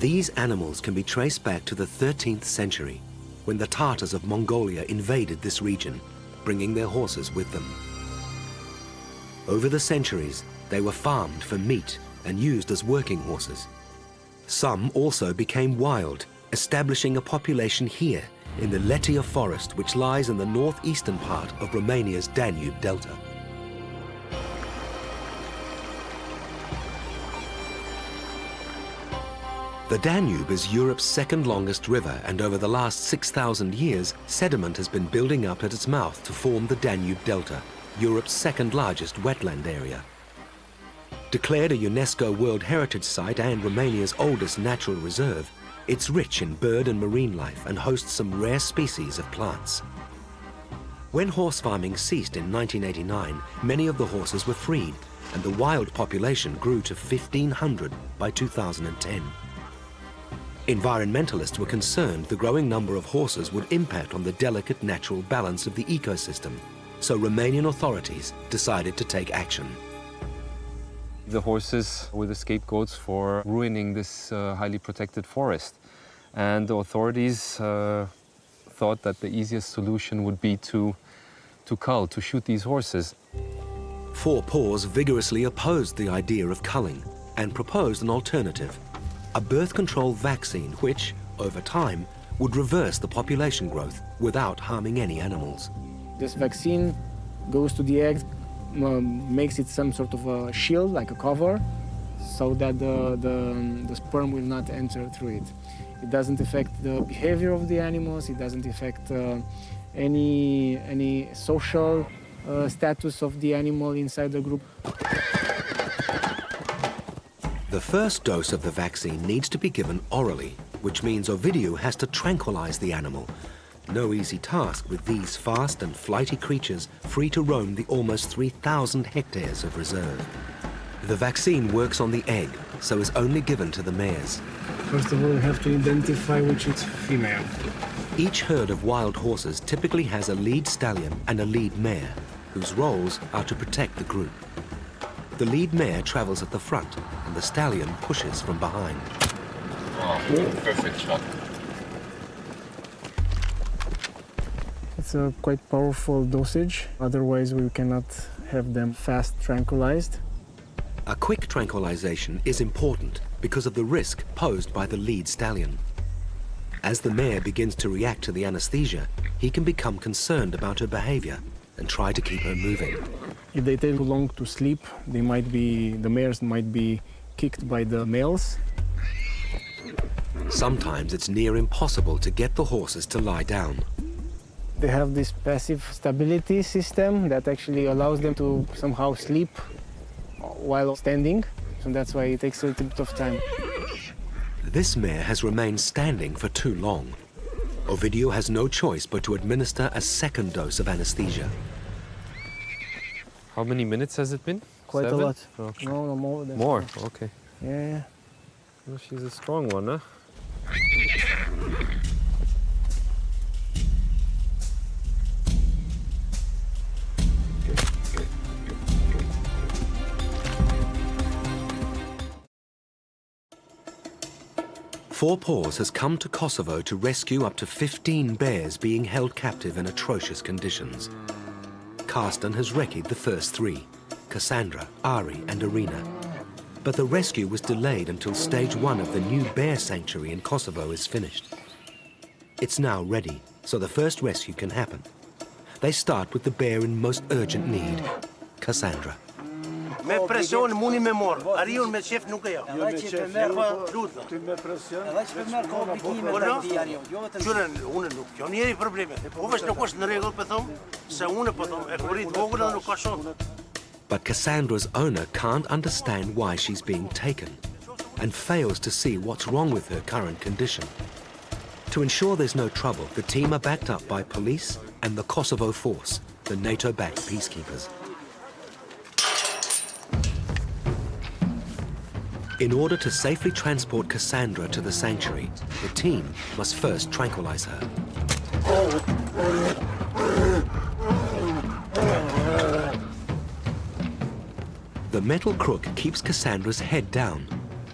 These animals can be traced back to the 13th century, when the Tartars of Mongolia invaded this region, bringing their horses with them. Over the centuries, they were farmed for meat and used as working horses. Some also became wild, establishing a population here in the Letia forest, which lies in the northeastern part of Romania's Danube Delta. The Danube is Europe's second longest river, and over the last 6,000 years, sediment has been building up at its mouth to form the Danube Delta, Europe's second largest wetland area. Declared a UNESCO World Heritage Site and Romania's oldest natural reserve, it's rich in bird and marine life and hosts some rare species of plants. When horse farming ceased in 1989, many of the horses were freed, and the wild population grew to 1,500 by 2010. Environmentalists were concerned the growing number of horses would impact on the delicate natural balance of the ecosystem, so Romanian authorities decided to take action. The horses were the scapegoats for ruining this highly protected forest. And the authorities thought that the easiest solution would be to cull, to shoot these horses. FOUR PAWS vigorously opposed the idea of culling and proposed an alternative, a birth control vaccine which, over time, would reverse the population growth without harming any animals. This vaccine goes to the egg, makes it some sort of a shield, like a cover, so that the sperm will not enter through it. It doesn't affect the behavior of the animals, it doesn't affect any social status of the animal inside the group. The first dose of the vaccine needs to be given orally, which means Ovidiu has to tranquilize the animal. No easy task with these fast and flighty creatures free to roam the almost 3,000 hectares of reserve. The vaccine works on the egg, so is only given to the mares. First of all, we have to identify which is female. Each herd of wild horses typically has a lead stallion and a lead mare, whose roles are to protect the group. The lead mare travels at the front, and the stallion pushes from behind. Oh, perfect shot. It's a quite powerful dosage, otherwise we cannot have them fast tranquilized. A quick tranquilization is important because of the risk posed by the lead stallion. As the mare begins to react to the anesthesia, he can become concerned about her behavior and try to keep her moving. If they take too long to sleep, the mares might be kicked by the males. Sometimes it's near impossible to get the horses to lie down. They have this passive stability system that actually allows them to somehow sleep while standing, so that's why it takes a little bit of time. This mare has remained standing for too long. Ovidiu has no choice but to administer a second dose of anesthesia. How many minutes has it been? Quite 7? a lot. Okay. No, more. More? Okay. Yeah. Well, she's a strong one, huh? FOUR PAWS has come to Kosovo to rescue up to 15 bears being held captive in atrocious conditions. Carsten has rescued the first 3, Cassandra, Ari and Irina. But the rescue was delayed until stage 1 of the new bear sanctuary in Kosovo is finished. It's now ready, so the first rescue can happen. They start with the bear in most urgent need, Cassandra. Me presion muni me mor. Ariun me chef nuk e jo. Jo me chef lutë. Ty me presion. Edhe që merr ka obligime ndaj ariun. Qyren unë nuk jo njëri probleme. Po veç nuk është në rregull po thon se unë po thon e kurit vogël edhe nuk ka shon. But Cassandra's owner can't understand why she's being taken and fails to see what's wrong with her current condition. To ensure there's no trouble, the team are backed up by police and the Kosovo force, the NATO-backed peacekeepers. In order to safely transport Cassandra to the sanctuary, the team must first tranquilize her. The metal crook keeps Cassandra's head down.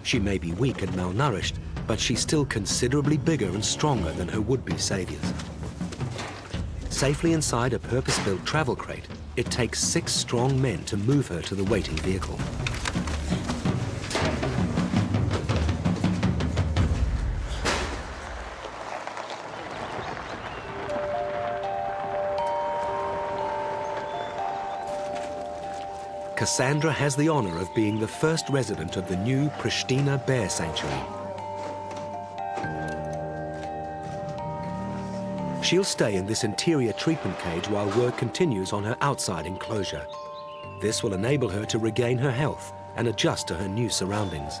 She may be weak and malnourished, but she's still considerably bigger and stronger than her would-be saviors. Safely inside a purpose-built travel crate, it takes 6 strong men to move her to the waiting vehicle. Cassandra has the honor of being the first resident of the new Pristina Bear Sanctuary. She'll stay in this interior treatment cage while work continues on her outside enclosure. This will enable her to regain her health and adjust to her new surroundings.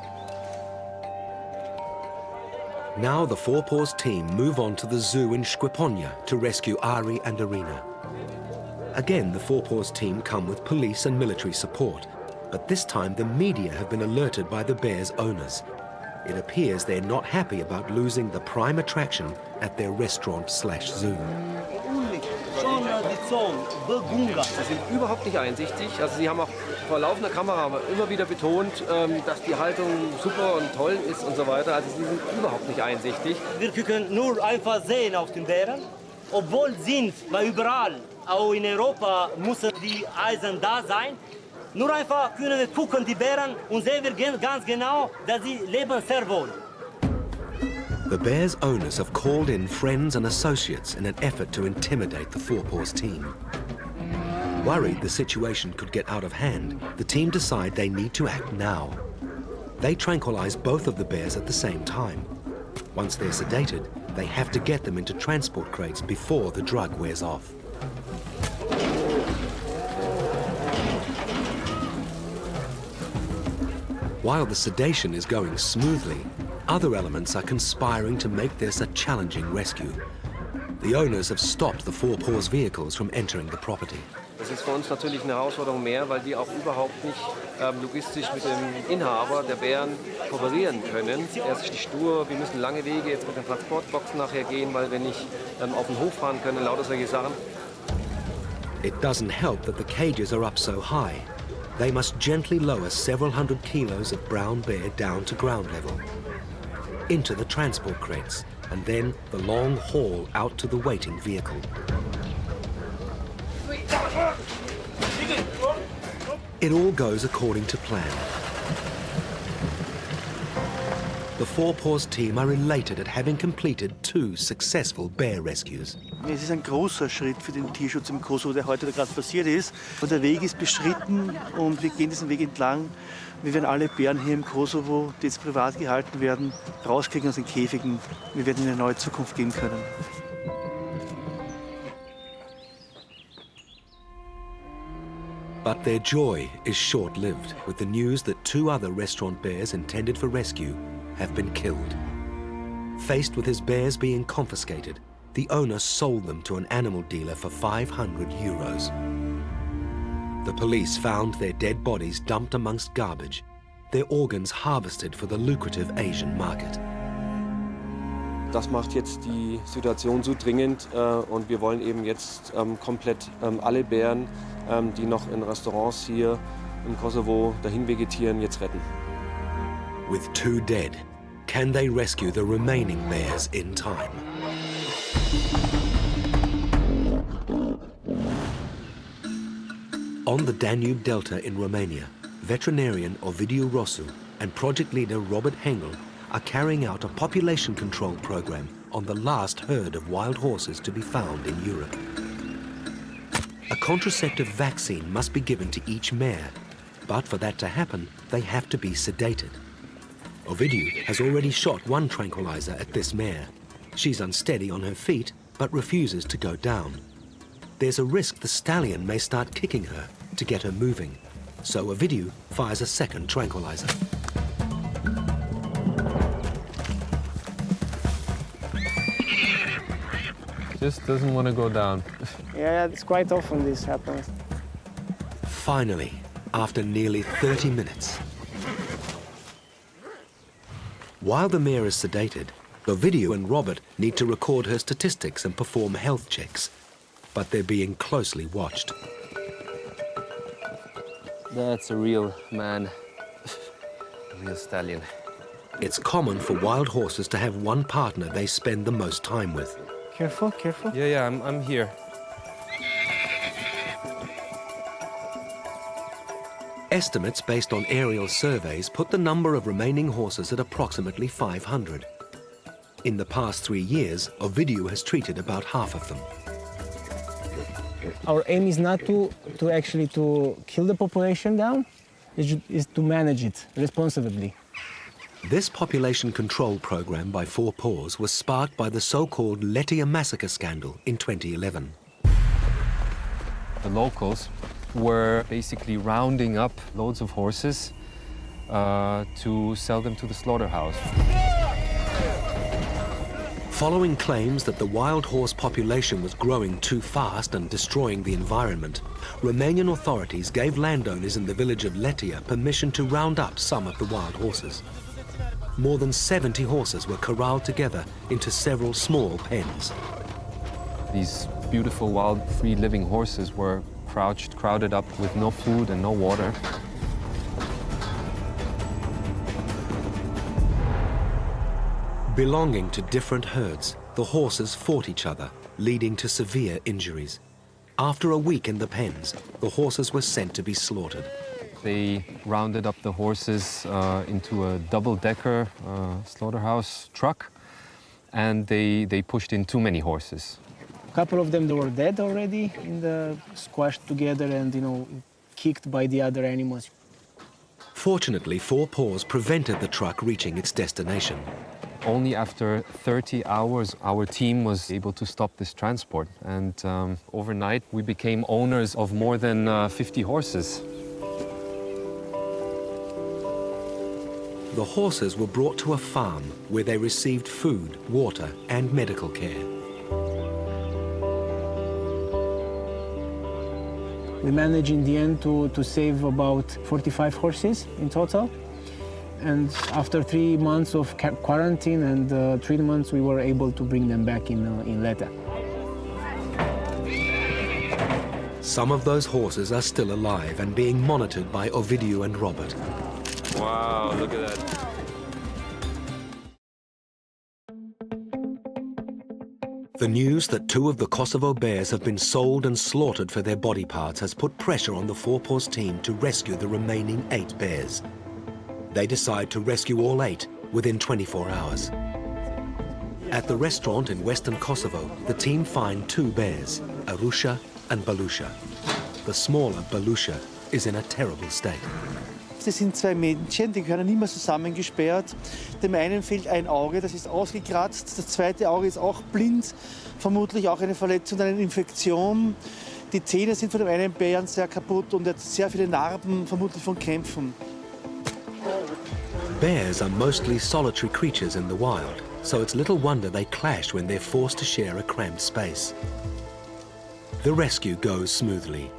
Now the Four Paws team move on to the zoo in Szczyponia to rescue Ari and Irina. Again, the Four Paws team come with police and military support, but this time the media have been alerted by the bears' owners. It appears they're not happy about losing the prime attraction at their restaurant/zoo. Sie sind überhaupt nicht einsichtig. Also sie haben auch vor laufender Kamera immer wieder betont, dass die Haltung super und toll ist und so weiter. Also sie sind überhaupt nicht einsichtig. Wir können nur einfach sehen auf den Bären, obwohl sind bei überall, auch in Europa müssen die Eisen da sein. Nur einfach können wir gucken die Bären und sehen wir ganz genau, dass sie leben sehr wohl. The bears' owners have called in friends and associates in an effort to intimidate the Four Paws team. Worried the situation could get out of hand, the team decide they need to act now. They tranquilize both of the bears at the same time. Once they're sedated, they have to get them into transport crates before the drug wears off. While the sedation is going smoothly, other elements are conspiring to make this a challenging rescue. The owners have stopped the Four Paws vehicles from entering the property. Das ist für uns natürlich eine Herausforderung mehr, weil die auch überhaupt nicht logistisch mit dem Inhaber der Bären kooperieren können. Er ist stur, wir müssen lange Wege jetzt mit den Transportboxen nachher gehen, weil wir nicht auf den Hof fahren können, lauter solche Sachen. It doesn't help that the cages are up so high. They must gently lower several hundred kilos of brown bear down to ground level, into the transport crates, and then the long haul out to the waiting vehicle. It all goes according to plan. The Four Paws team are elated at having completed 2 successful bear rescues. Es ist ein großer Schritt für den Tierschutz im Kosovo, der heute gerade passiert ist. Und der Weg ist beschritten und wir gehen diesen Weg entlang. Wir werden alle Bären hier im Kosovo, die jetzt privat gehalten werden, rauskriegen aus den Käfigen. Wir werden in eine neue Zukunft gehen können. But their joy is short-lived with the news that 2 other restaurant bears intended for rescue have been killed. Faced with his bears being confiscated, the owner sold them to an animal dealer for 500 euros. The police found their dead bodies dumped amongst garbage, their organs harvested for the lucrative Asian market. Das macht jetzt die Situation so dringend und wir wollen eben jetzt komplett alle Bären, die noch in Restaurants hier im Kosovo dahin vegetieren, jetzt retten. With 2 dead, can they rescue the remaining bears in time? On the Danube Delta in Romania, veterinarian Ovidiu Rosu and project leader Robert Hengel are carrying out a population control program on the last herd of wild horses to be found in Europe. A contraceptive vaccine must be given to each mare, but for that to happen, they have to be sedated. Ovidiu has already shot 1 tranquilizer at this mare. She's unsteady on her feet, but refuses to go down. There's a risk the stallion may start kicking her to get her moving, so Ovidiu fires a 2nd tranquilizer. Just doesn't want to go down. Yeah, it's quite often this happens. Finally, after nearly 30 minutes. While the mare is sedated, Ovidiu and Robert need to record her statistics and perform health checks, but they're being closely watched. That's a real man, a real stallion. It's common for wild horses to have one partner they spend the most time with. Careful, careful. Yeah, I'm here. Estimates based on aerial surveys put the number of remaining horses at approximately 500. In the past 3 years, Ovidiu has treated about half of them. Our aim is not to actually kill the population down, is to manage it responsibly. This population control program by FOUR PAWS was sparked by the so-called Letia massacre scandal in 2011. The locals were basically rounding up loads of horses to sell them to the slaughterhouse. Following claims that the wild horse population was growing too fast and destroying the environment, Romanian authorities gave landowners in the village of Letia permission to round up some of the wild horses. More than 70 horses were corralled together into several small pens. These beautiful, wild, free-living horses were crowded up with no food and no water. Belonging to different herds, the horses fought each other, leading to severe injuries. After a week in the pens, the horses were sent to be slaughtered. They rounded up the horses into a double-decker slaughterhouse truck, and they pushed in too many horses. A couple of them, they were dead already, squashed together and, kicked by the other animals. Fortunately, FOUR PAWS prevented the truck reaching its destination. Only after 30 hours, our team was able to stop this transport. And overnight, we became owners of more than 50 horses. The horses were brought to a farm where they received food, water, and medical care. We managed in the end to save about 45 horses in total. And after 3 months of quarantine and treatments, we were able to bring them back in Leta. Some of those horses are still alive and being monitored by Ovidiu and Robert. Wow, look at that. The news that 2 of the Kosovo bears have been sold and slaughtered for their body parts has put pressure on the FOUR PAWS team to rescue the remaining 8 bears. They decide to rescue all 8 within 24 hours. At the restaurant in western Kosovo, the team find 2 bears, Arusha and Balusha. The smaller Balusha is in a terrible state. Das sind 2 Männchen, die gehören immer zusammengesperrt. Dem einen fehlt ein Auge, das ist ausgekratzt. Das zweite Auge ist auch blind, vermutlich auch eine Verletzung, eine Infektion. Die Zähne sind von dem einen Bären sehr kaputt und er hat sehr viele Narben, vermutlich von Kämpfen. Bears are mostly solitary creatures in the wild, so it's little wonder they clash when they're forced to share a cramped space. The rescue goes smoothly.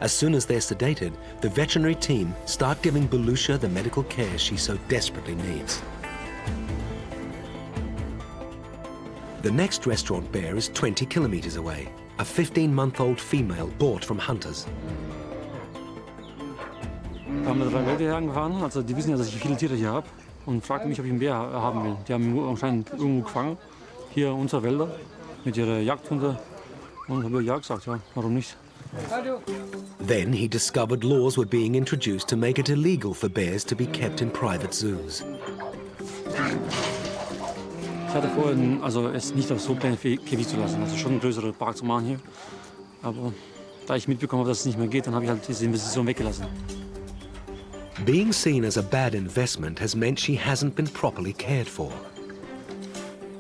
As soon as they're sedated, the veterinary team start giving Balusha the medical care she so desperately needs. The next restaurant bear is 20 kilometers away, a 15-month-old female bought from hunters. Da haben wir 3 Leute hier angefahren, also die wissen ja, dass ich viele Tiere hier habe und fragten mich, ob ich einen Bär haben will. Die haben ihn anscheinend irgendwo gefangen, hier in unseren Wäldern, mit ihren Jagdhunden. Und habe ja gesagt, ja, warum nicht? Then he discovered laws were being introduced to make it illegal for bears to be kept in private zoos. Ich hatte vor, es nicht auf so kleine Käfig zu lassen, also schon einen größeren Park zu machen hier. Aber da ich mitbekommen habe, dass es nicht mehr geht, dann habe ich halt diese Investition weggelassen. Being seen as a bad investment has meant she hasn't been properly cared for.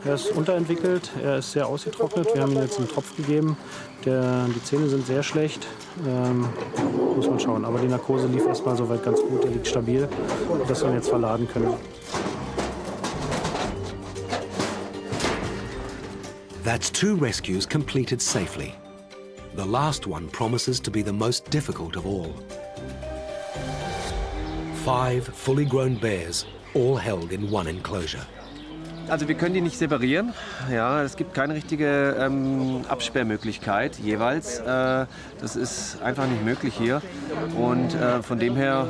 Er ist unterentwickelt, er ist sehr ausgetrocknet. Wir haben ihm jetzt einen Tropf gegeben. Die Zähne sind sehr schlecht. Muss man schauen. Aber die Narkose lief erstmal soweit ganz gut. Er liegt stabil, dass wir ihn jetzt verladen können. That's 2 rescues completed safely. The last one promises to be the most difficult of all. 5 fully grown bears, all held in one enclosure. Also wir können die nicht separieren. Ja, es gibt keine richtige Absperrmöglichkeit jeweils. Das ist einfach nicht möglich hier. Und von dem her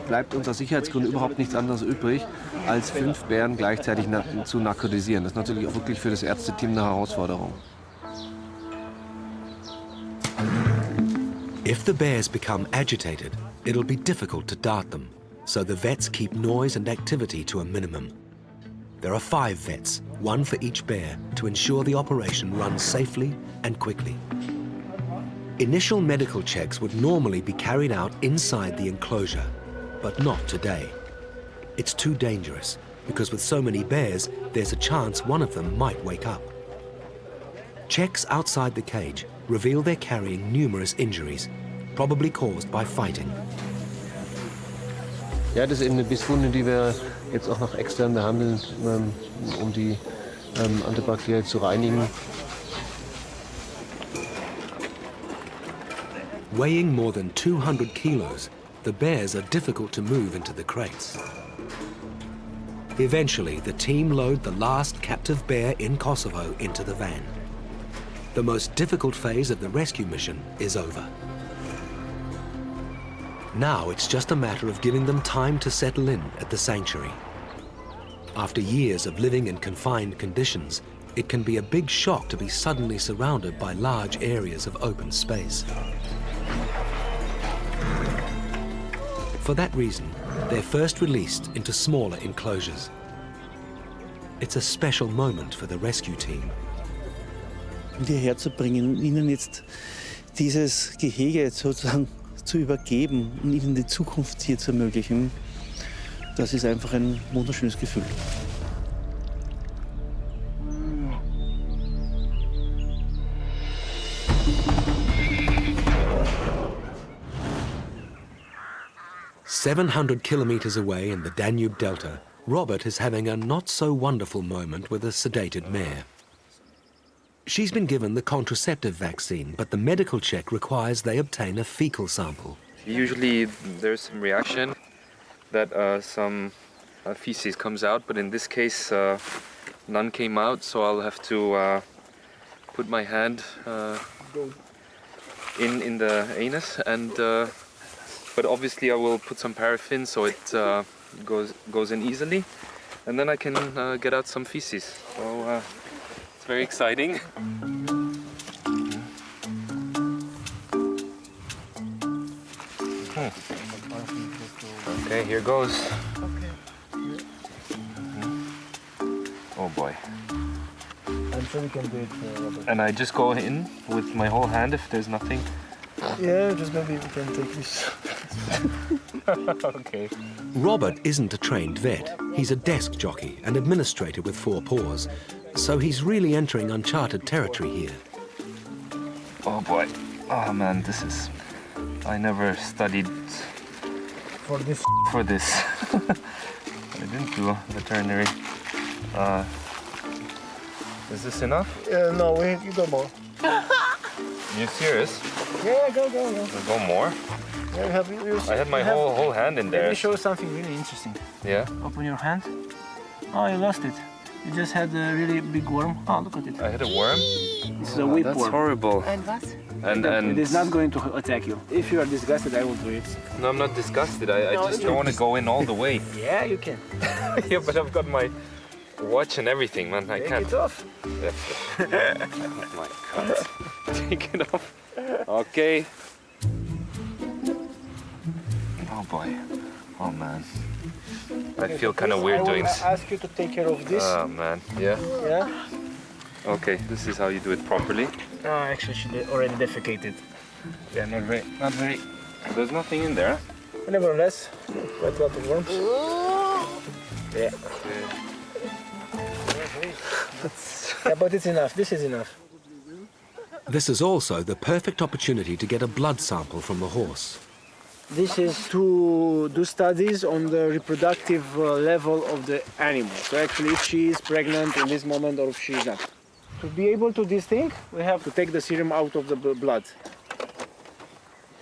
bleibt uns aus Sicherheitsgründen überhaupt nichts anderes übrig, als 5 Bären gleichzeitig zu narkotisieren. Das ist natürlich auch wirklich für das Ärzteteam eine Herausforderung. If the bears become agitated, it'll be difficult to dart them. So the vets keep noise and activity to a minimum. There are 5 vets, 1 for each bear, to ensure the operation runs safely and quickly. Initial medical checks would normally be carried out inside the enclosure, but not today. It's too dangerous, because with so many bears, there's a chance one of them might wake up. Checks outside the cage reveal they're carrying numerous injuries, probably caused by fighting. Ja, das ist eben eine Bisswunde, die wir jetzt auch noch extern behandeln, um die antibakteriell zu reinigen. Weighing more than 200 kilos, the bears are difficult to move into the crates. Eventually, the team load the last captive bear in Kosovo into the van. The most difficult phase of the rescue mission is over. Now it's just a matter of giving them time to settle in at the sanctuary. After years of living in confined conditions, it can be a big shock to be suddenly surrounded by large areas of open space. For that reason, they're first released into smaller enclosures. It's a special moment for the rescue team. Hierher zu bringen, ihnen jetzt dieses Gehege sozusagen zu übergeben und ihnen die Zukunft hier zu ermöglichen, das ist einfach ein wunderschönes Gefühl. "700 kilometers away in the Danube Delta, Robert is having a not-so-wonderful moment with a sedated mare. She's been given the contraceptive vaccine, but the medical check requires they obtain a fecal sample. Usually there's some reaction that some feces comes out, but in this case none came out, so I'll have to put my hand in the anus, and but obviously I will put some paraffin so it goes in easily, and then I can get out some feces. So it's very exciting. Okay, here goes. Oh boy. I'm sure we can do it, Robert. And I just go in with my whole hand if there's nothing. Yeah, just maybe we can take this. Okay. Robert isn't a trained vet. He's a desk jockey and administrator with FOUR PAWS, so he's really entering uncharted territory here. Oh boy. Oh man, this is... I never studied For this. I didn't do veterinary. Is this enough? No, you go more. You serious? Yeah, go. Go more? Yeah, I had my whole hand in there. Let me show you something really interesting. Yeah? Open your hand. Oh, you lost it. You just had a really big worm. Oh, look at it. I had a worm? This is a whipworm. That's horrible. And what? And It is not going to attack you. If you are disgusted, I will do it. No, I'm not disgusted. I just don't want to go in all the way. Yeah, you can. Yeah, but I've got my watch and everything, man. I can't. Take it off. Oh my God. Take it off. Okay. Oh boy. Oh man. I feel kind of weird doing this. I will ask you to take care of this. Oh man. Yeah? Yeah? Okay, this is how you do it properly. Actually, she already defecated. Yeah, not very. There's nothing in there. Nevertheless, quite a lot of worms. Yeah. Yeah, but it's enough. This is enough. This is also the perfect opportunity to get a blood sample from the horse. This is to do studies on the reproductive level of the animal. So actually, if she is pregnant in this moment or if she is not. To be able to do this thing, we have to take the serum out of the blood.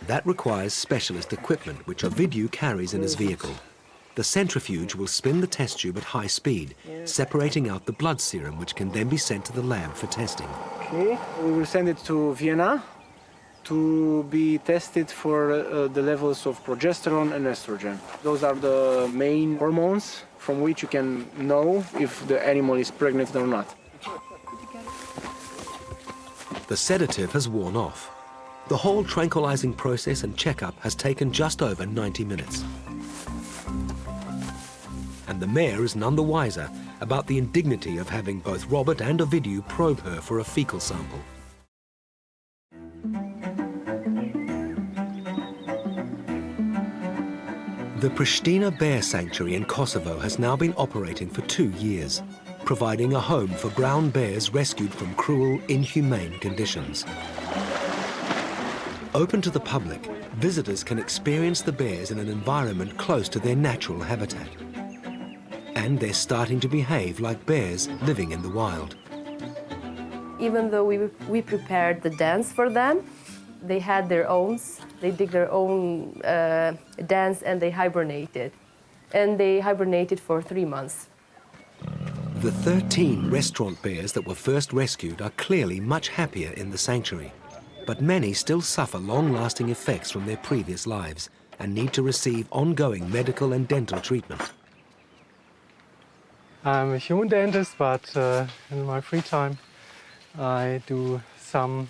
That requires specialist equipment, which Ovidiu carries in his vehicle. The centrifuge will spin the test tube at high speed, separating out the blood serum, which can then be sent to the lab for testing. Okay, we will send it to Vienna to be tested for the levels of progesterone and estrogen. Those are the main hormones from which you can know if the animal is pregnant or not. The sedative has worn off. The whole tranquilizing process and checkup has taken just over 90 minutes. And the mare is none the wiser about the indignity of having both Robert and Ovidiu probe her for a fecal sample. The Pristina Bear Sanctuary in Kosovo has now been operating for 2 years, providing a home for brown bears rescued from cruel, inhumane conditions. Open to the public, visitors can experience the bears in an environment close to their natural habitat. And they're starting to behave like bears living in the wild. Even though we prepared the dance for them, they had their own, they did their own dance and they hibernated. And they hibernated for 3 months. The 13 restaurant bears that were first rescued are clearly much happier in the sanctuary. But many still suffer long-lasting effects from their previous lives and need to receive ongoing medical and dental treatment. I'm a human dentist, but in my free time I do some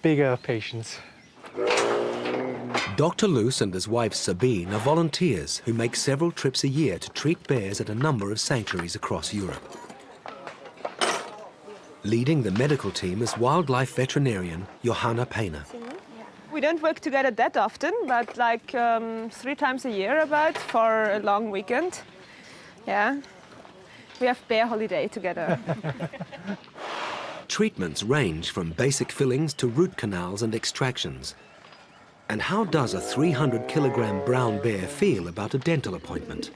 bigger patients. Dr. Luce and his wife Sabine are volunteers who make several trips a year to treat bears at a number of sanctuaries across Europe. Leading the medical team is wildlife veterinarian Johanna Painer. We don't work together that often, but like 3 times a year about for a long weekend. Yeah, we have bear holiday together. Treatments range from basic fillings to root canals and extractions. And how does a 300-kilogram brown bear feel about a dental appointment?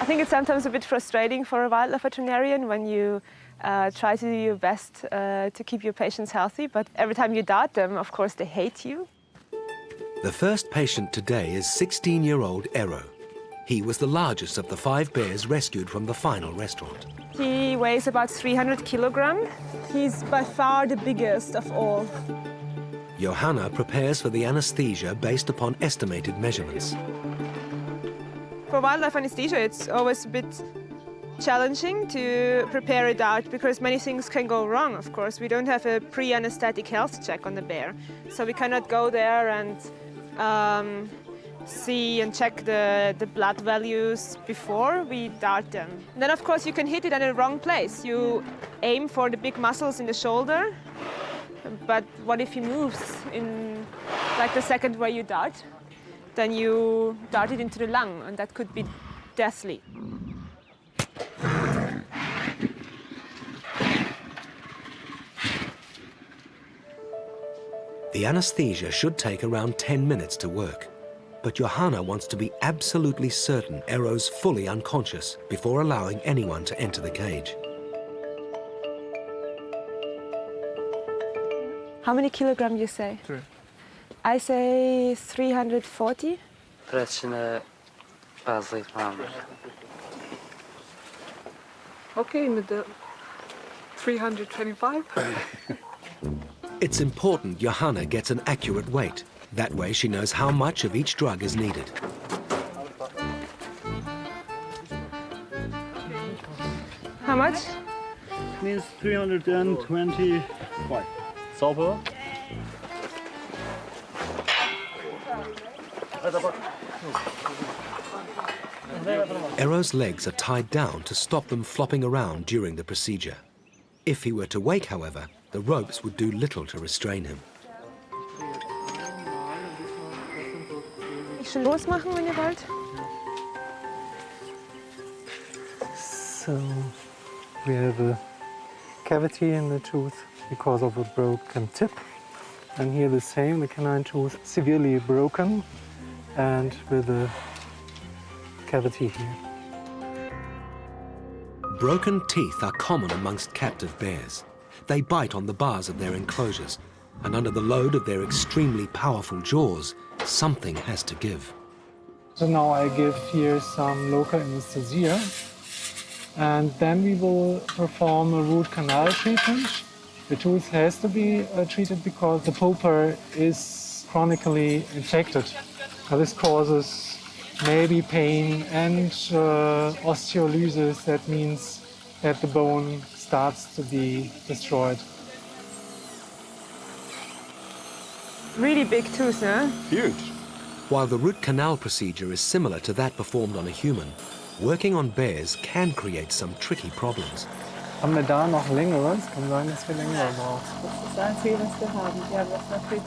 I think it's sometimes a bit frustrating for a wildlife veterinarian when you try to do your best to keep your patients healthy, but every time you dart them, of course, they hate you. The first patient today is 16-year-old Ero. He was the largest of the 5 bears rescued from the final restaurant. He weighs about 300 kilograms. He's by far the biggest of all. Johanna prepares for the anesthesia based upon estimated measurements. For wildlife anesthesia, it's always a bit challenging to prepare it out because many things can go wrong, of course. We don't have a pre-anesthetic health check on the bear, so we cannot go there and see and check the blood values before we dart them. And then, of course, you can hit it at the wrong place. You aim for the big muscles in the shoulder, but what if he moves in like the second where you dart? Then you dart it into the lung, and that could be deathly. The anesthesia should take around 10 minutes to work. But Johanna wants to be absolutely certain Ero's fully unconscious before allowing anyone to enter the cage. How many kilograms you say? 3. I say 340. Okay, with the 325. It's important Johanna gets an accurate weight. That way she knows how much of each drug is needed. How much? Means 325. Sauber. Ero's legs are tied down to stop them flopping around during the procedure. If he were to wake, however, the ropes would do little to restrain him. Ich schon losmachen, wenn ihr wollt. So we have a cavity in the tooth because of a broken tip. And here the same, the canine tooth severely broken and with a cavity here. Broken teeth are common amongst captive bears. They bite on the bars of their enclosures, and under the load of their extremely powerful jaws, something has to give. So now I give here some local anesthesia, and then we will perform a root canal treatment. The tooth has to be treated because the pulpa is chronically infected. So this causes maybe pain and osteolysis. That means that the bone starts to be destroyed. Really big tooth, huh? Huge. While the root canal procedure is similar to that performed on a human, working on bears can create some tricky problems. Haben wir da noch längeres? Kann sein, dass wir länger brauchen. Das ist das Einzige, was wir haben. Ja, das ist natürlich.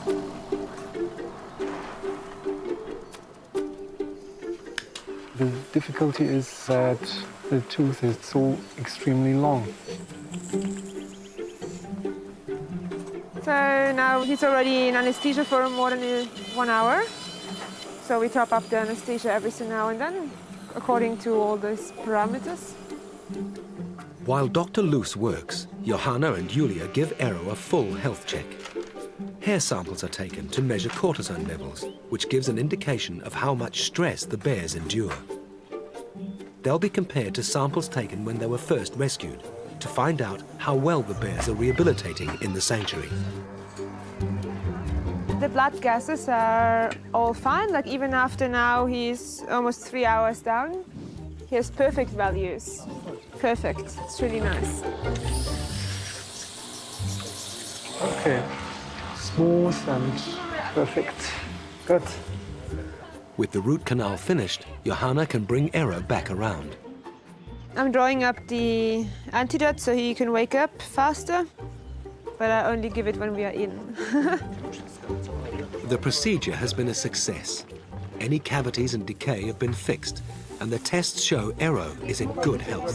The difficulty is that the tooth is so extremely long. So now he's already in anesthesia for more than 1 hour. So we top up the anesthesia every so now and then, according to all these parameters. While Dr. Loos works, Johanna and Julia give Eero a full health check. Hair samples are taken to measure cortisone levels, which gives an indication of how much stress the bears endure. They'll be compared to samples taken when they were first rescued to find out how well the bears are rehabilitating in the sanctuary. The blood gases are all fine, like even after now he's almost 3 hours down. He has perfect values. Perfect, it's really nice. Okay, smooth and perfect. Good. With the root canal finished, Johanna can bring Eero back around. I'm drawing up the antidote so he can wake up faster, but I only give it when we are in. The procedure has been a success. Any cavities and decay have been fixed, and the tests show Eero is in good health.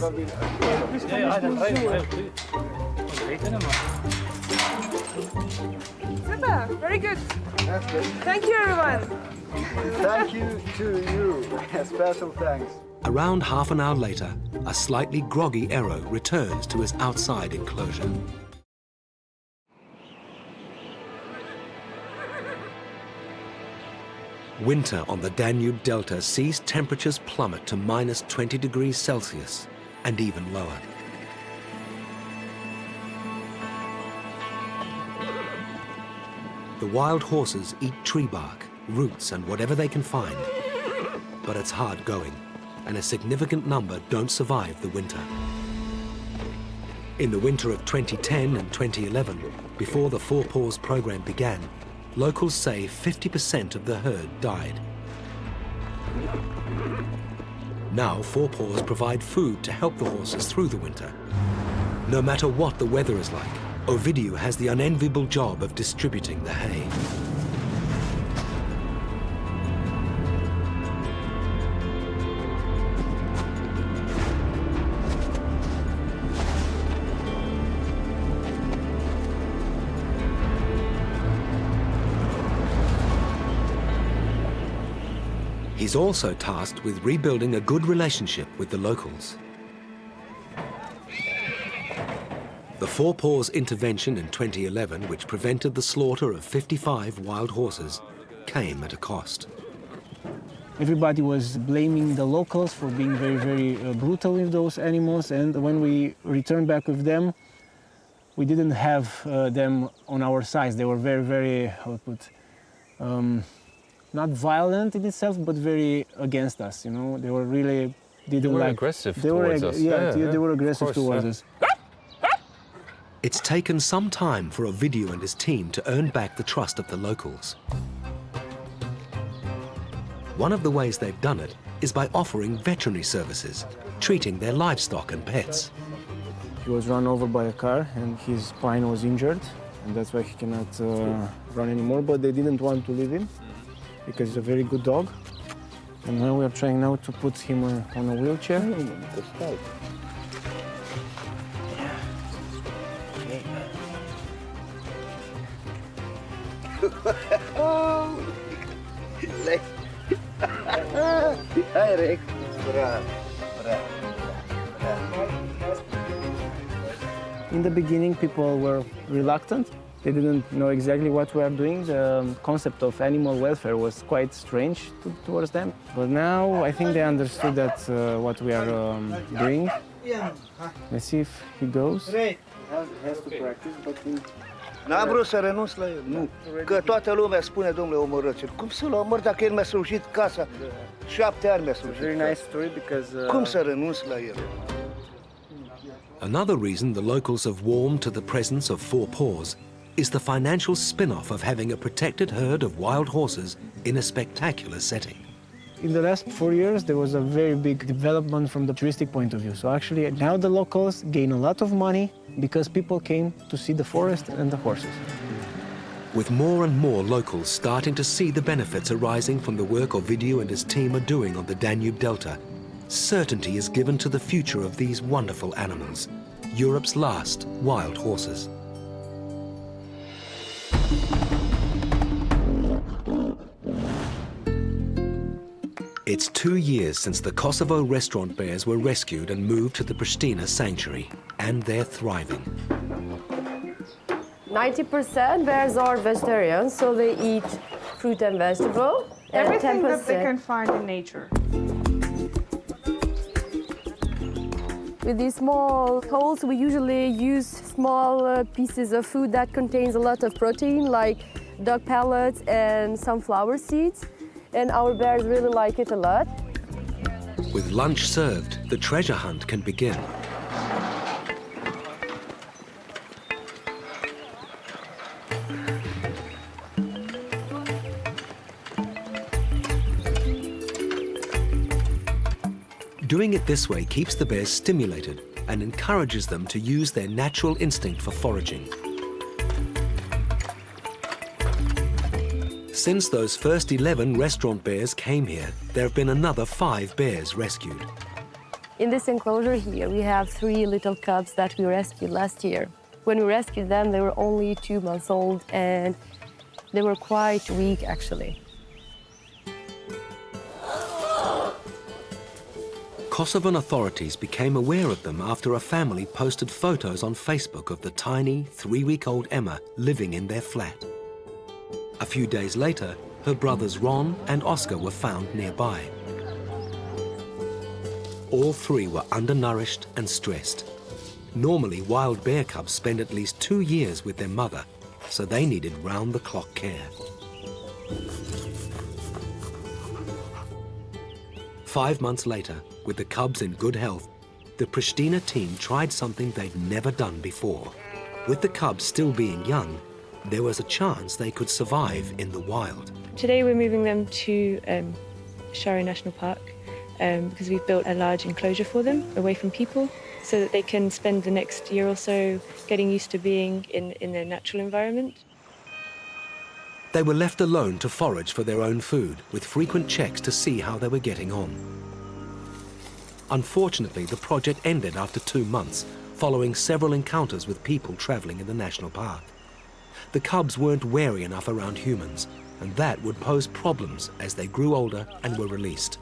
Super, very good. Thank you, everyone. Thank you to you. Special thanks. Around half an hour later, a slightly groggy Eero returns to his outside enclosure. Winter on the Danube Delta sees temperatures plummet to minus 20 degrees Celsius and even lower. The wild horses eat tree bark, roots, and whatever they can find. But it's hard going, and a significant number don't survive the winter. In the winter of 2010 and 2011, before the FOUR PAWS program began, locals say 50% of the herd died. Now FOUR PAWS provide food to help the horses through the winter. No matter what the weather is like, Ovidiu has the unenviable job of distributing the hay. He's also tasked with rebuilding a good relationship with the locals. The FOUR PAWS intervention in 2011, which prevented the slaughter of 55 wild horses, came at a cost. Everybody was blaming the locals for being very, very brutal with those animals, and when we returned back with them, we didn't have them on our side. They were very, very, how to put, not violent in itself, but very against us. You know, they were really didn't like. Aggressive towards us. Yeah, they were aggressive towards us. It's taken some time for Ovidiu and his team to earn back the trust of the locals. One of the ways they've done it is by offering veterinary services, treating their livestock and pets. He was run over by a car and his spine was injured, and that's why he cannot run anymore, but they didn't want to leave him because he's a very good dog. And now we are trying now to put him on a wheelchair. Oh, hi, Rick. In the beginning, people were reluctant. They didn't know exactly what we are doing. The concept of animal welfare was quite strange towards them. But now I think they understood that what we are doing. Let's see if he goes. He has to practice, but n-am vrut să renunț la el, nu. Că toată lumea spune, domnule, omorâți-l. Cum să-l omor dacă el mi-a slujit casa? 7 ani mi-a slujit. Very nice story because. Cum să renunț la el? Another reason the locals have warmed to the presence of FOUR PAWS is the financial spin-off of having a protected herd of wild horses in a spectacular setting. In the last 4 years, there was a very big development from the touristic point of view. So actually, now the locals gain a lot of money because people came to see the forest and the horses. With more and more locals starting to see the benefits arising from the work Ovidiu and his team are doing on the Danube Delta, certainty is given to the future of these wonderful animals, Europe's last wild horses. It's 2 years since the Kosovo restaurant bears were rescued and moved to the Pristina sanctuary, and they're thriving. 90% bears are vegetarians, so they eat fruit and vegetable. And Everything 10%. that they can find in nature. With these small holes, we usually use small pieces of food that contains a lot of protein, like dog pellets and sunflower seeds. And our bears really like it a lot. With lunch served, the treasure hunt can begin. Doing it this way keeps the bears stimulated and encourages them to use their natural instinct for foraging. Since those first 11 restaurant bears came here, there have been another 5 bears rescued. In this enclosure here, we have 3 little cubs that we rescued last year. When we rescued them, they were only 2 months old, and they were quite weak, actually. Kosovan authorities became aware of them after a family posted photos on Facebook of the tiny 3-week-old Emma living in their flat. A few days later, her brothers Ron and Oscar were found nearby. All 3 were undernourished and stressed. Normally, wild bear cubs spend at least 2 years with their mother, so they needed round-the-clock care. 5 months later, with the cubs in good health, the Pristina team tried something they'd never done before. With the cubs still being young, there was a chance they could survive in the wild. Today we're moving them to Shari National Park because we've built a large enclosure for them away from people so that they can spend the next year or so getting used to being in their natural environment. They were left alone to forage for their own food, with frequent checks to see how they were getting on. Unfortunately, the project ended after 2 months, following several encounters with people traveling in the national park. The cubs weren't wary enough around humans, and that would pose problems as they grew older and were released.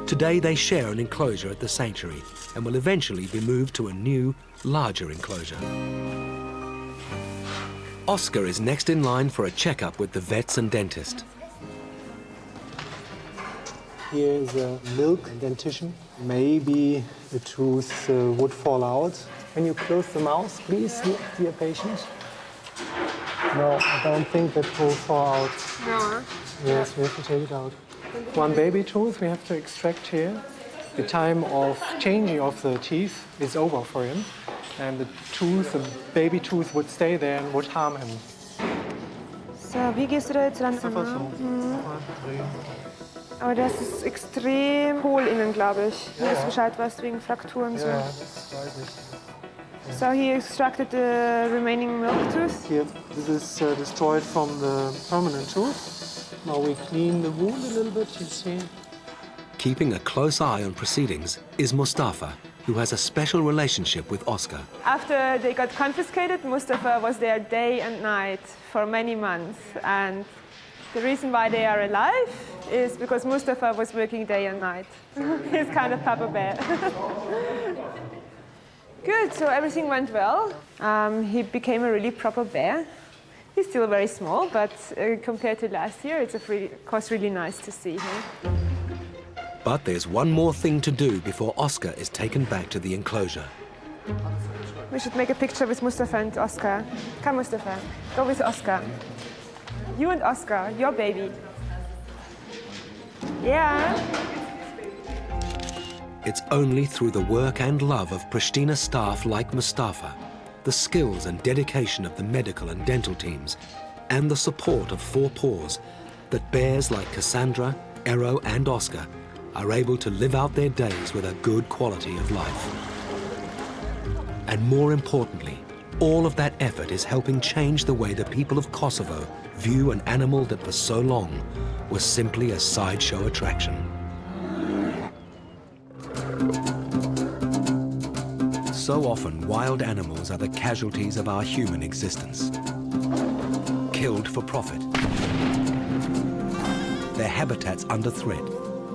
Today they share an enclosure at the sanctuary and will eventually be moved to a new, larger enclosure. Oscar is next in line for a checkup with the vets and dentist. Here is a milk dentition. Maybe the tooth would fall out. Can you close the mouth, please, dear patient? No, I don't think that will fall out. No. Yes, we have to take it out. One baby tooth we have to extract here. The time of changing of the teeth is over for him. And the baby tooth would stay there and would harm him. So, wie gehst du da jetzt ran? Aber das ist extrem hohl innen, glaube ich. Nur, dass du Bescheid weißt wegen Frakturen. So. Ja, das weiß ich. So he extracted the remaining milk tooth? Here, this is destroyed from the permanent tooth. Now we clean the wound a little bit, you see. Keeping a close eye on proceedings is Mustafa, who has a special relationship with Oscar. After they got confiscated, Mustafa was there day and night for many months. And the reason why they are alive is because Mustafa was working day and night. He's kind of Papa Bear. Good, so everything went well. He became a really proper bear. He's still very small, but compared to last year, it's of course really nice to see him. But there's one more thing to do before Oscar is taken back to the enclosure. We should make a picture with Mustafa and Oscar. Come, Mustafa, go with Oscar. You and Oscar, your baby. Yeah. It's only through the work and love of Pristina staff like Mustafa, the skills and dedication of the medical and dental teams, and the support of FOUR PAWS that bears like Cassandra, Ero and Oscar are able to live out their days with a good quality of life. And more importantly, All of that effort is helping change the way the people of Kosovo view an animal that for so long was simply a sideshow attraction. So often, wild animals are the casualties of our human existence. Killed for profit. Their habitats under threat,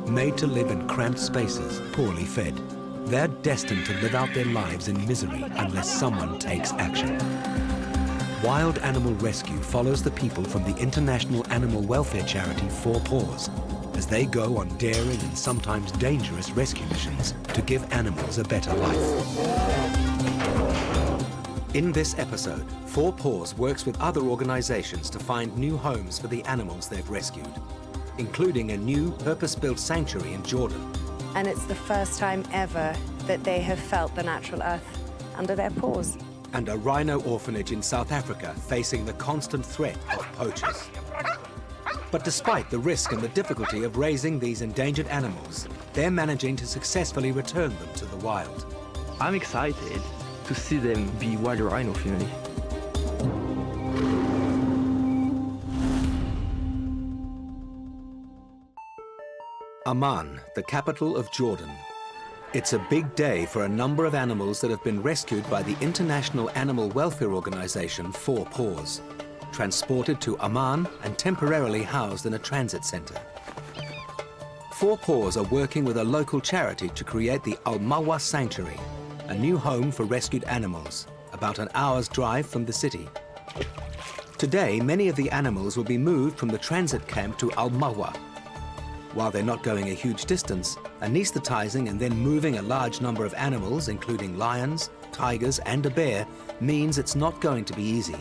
made to live in cramped spaces, poorly fed. They're destined to live out their lives in misery unless someone takes action. Wild Animal Rescue follows the people from the international animal welfare charity 4 PAWS as they go on daring and sometimes dangerous rescue missions to give animals a better life. In this episode, 4 PAWS works with other organizations to find new homes for the animals they've rescued, including a new purpose-built sanctuary in Jordan. And it's the first time ever that they have felt the natural earth under their paws. And a rhino orphanage in South Africa facing the constant threat of poachers. But despite the risk and the difficulty of raising these endangered animals, they're managing to successfully return them to the wild. I'm excited to see them be wild rhino family. Amman, the capital of Jordan. It's a big day for a number of animals that have been rescued by the international animal welfare organization 4 PAWS, transported to Amman and temporarily housed in a transit center. 4 PAWS are working with a local charity to create the Al-Mawa Sanctuary, a new home for rescued animals, about an hour's drive from the city. Today, many of the animals will be moved from the transit camp to Al-Mawa. While they're not going a huge distance, anesthetizing and then moving a large number of animals, including lions, tigers, and a bear, means it's not going to be easy.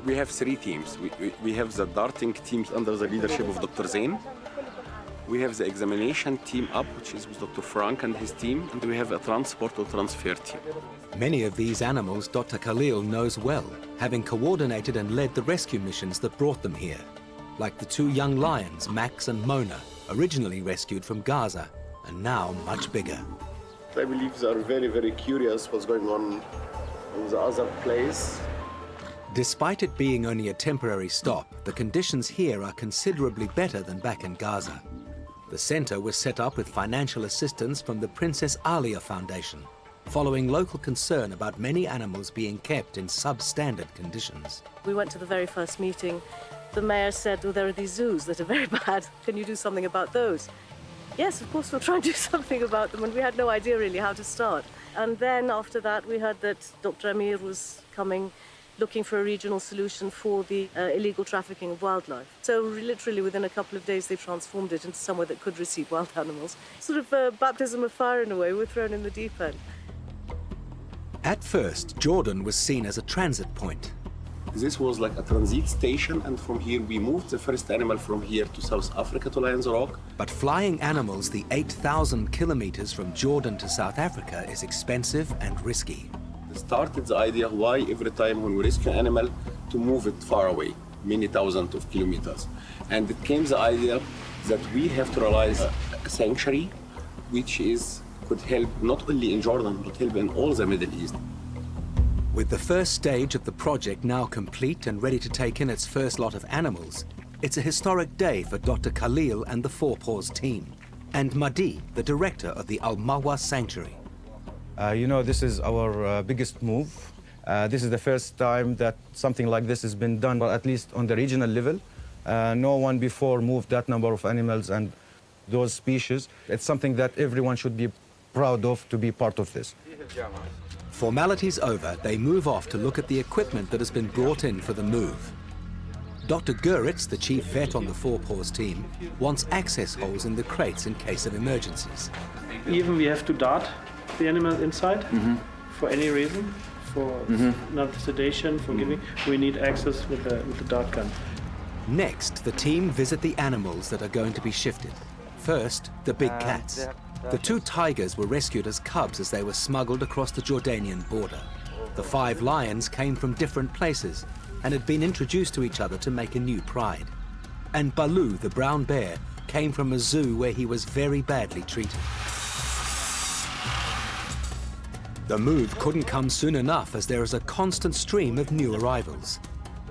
We have 3 teams. We have the darting team under the leadership of Dr. Zain. We have the examination team up, which is with Dr. Frank and his team. And we have a transport or transfer team. Many of these animals Dr. Khalil knows well, having coordinated and led the rescue missions that brought them here, like the 2 young lions, Max and Mona, originally rescued from Gaza, and now much bigger. I believe they are very, very curious what's going on in the other place. Despite it being only a temporary stop, the conditions here are considerably better than back in Gaza. The center was set up with financial assistance from the Princess Alia Foundation, following local concern about many animals being kept in substandard conditions. We went to the very first meeting. The mayor said, well, there are these zoos that are very bad. Can you do something about those? Yes, of course, we'll try and do something about them. And we had no idea really how to start. And then after that, we heard that Dr. Amir was coming, looking for a regional solution for the illegal trafficking of wildlife. So literally within a couple of days, they transformed it into somewhere that could receive wild animals. Sort of a baptism of fire in a way. We're thrown in the deep end. At first, Jordan was seen as a transit point. This was like a transit station, and from here we moved the first animal from here to South Africa to Lions Rock. But flying animals the 8,000 kilometers from Jordan to South Africa is expensive and risky. It started the idea why every time when we rescue an animal to move it far away, many thousands of kilometers. And it came the idea that we have to realize a sanctuary which could help not only in Jordan, but help in all the Middle East. With the first stage of the project now complete and ready to take in its first lot of animals, it's a historic day for Dr. Khalil and the 4 PAWS team, and Mahdi, the director of the Al-Mawa Sanctuary. You know, this is our biggest move. This is the first time that something like this has been done, but at least on the regional level. No one before moved that number of animals and those species. It's something that everyone should be proud of to be part of this. Formalities over, they move off to look at the equipment that has been brought in for the move. Dr. Guritz, the chief vet on the 4 PAWS team, wants access holes in the crates in case of emergencies. Even we have to dart the animal inside for any reason, for not sedation, for giving. We need access with the dart gun. Next, the team visit the animals that are going to be shifted. First, the big cats. The 2 tigers were rescued as cubs as they were smuggled across the Jordanian border. The 5 lions came from different places and had been introduced to each other to make a new pride. And Baloo, the brown bear, came from a zoo where he was very badly treated. The move couldn't come soon enough as there is a constant stream of new arrivals.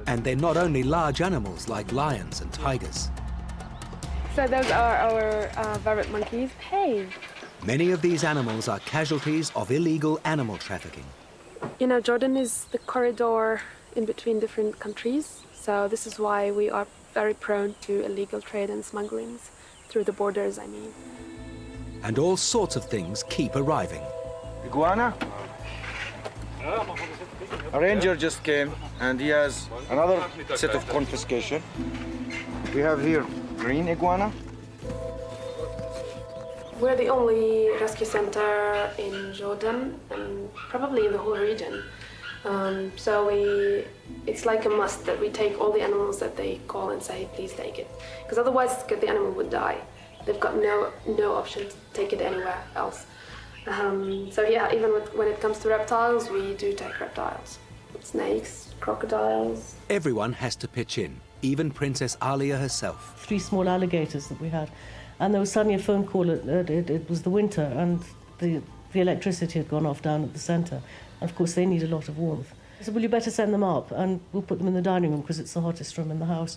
And they're not only large animals like lions and tigers. So those are our vervet monkeys. Hey! Many of these animals are casualties of illegal animal trafficking. You know, Jordan is the corridor in between different countries. So this is why we are very prone to illegal trade and smugglings through the borders, I mean. And all sorts of things keep arriving. Iguana? A ranger just came and he has another set of confiscation. We have here green iguana. We're the only rescue center in Jordan and probably in the whole region. So it's like a must that we take all the animals that they call and say, please take it. Because otherwise the animal would die. They've got no option to take it anywhere else. So yeah, even when it comes to reptiles, we do take reptiles. Snakes, crocodiles. Everyone has to pitch in, even Princess Alia herself. 3 small alligators that we had. And there was suddenly a phone call, it was the winter, and the electricity had gone off down at the centre. Of course, they need a lot of warmth. I said, well, you better send them up, and we'll put them in the dining room because it's the hottest room in the house.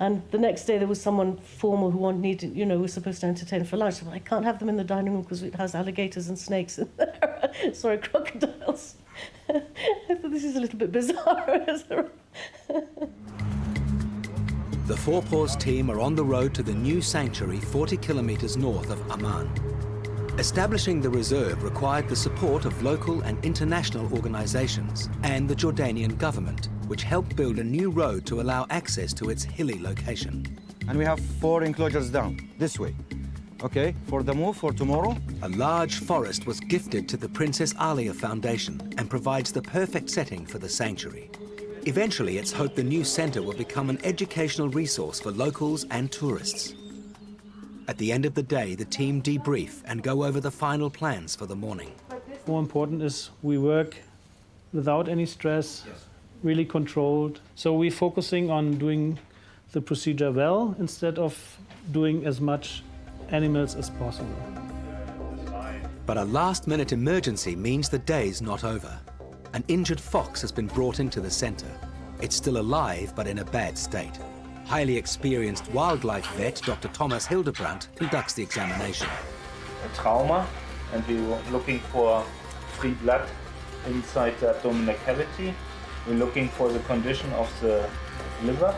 And the next day there was someone formal who was supposed to entertain for lunch. I said, well, I can't have them in the dining room because it has alligators and snakes in there. Sorry, crocodiles. I thought this is a little bit bizarre. The Four Paws team are on the road to the new sanctuary 40 kilometers north of Amman. Establishing the reserve required the support of local and international organizations and the Jordanian government, which helped build a new road to allow access to its hilly location. And we have 4 enclosures down, this way. Okay, for the move for tomorrow. A large forest was gifted to the Princess Alia Foundation and provides the perfect setting for the sanctuary. Eventually, it's hoped the new center will become an educational resource for locals and tourists. At the end of the day, the team debrief and go over the final plans for the morning. More important is we work without any stress, really controlled. So we're focusing on doing the procedure well instead of doing as much animals as possible. But a last-minute emergency means the day's not over. An injured fox has been brought into the center. It's still alive, but in a bad state. Highly experienced wildlife vet, Dr. Thomas Hildebrandt, conducts the examination. A trauma, and we were looking for free blood inside the abdominal cavity. We're looking for the condition of the liver.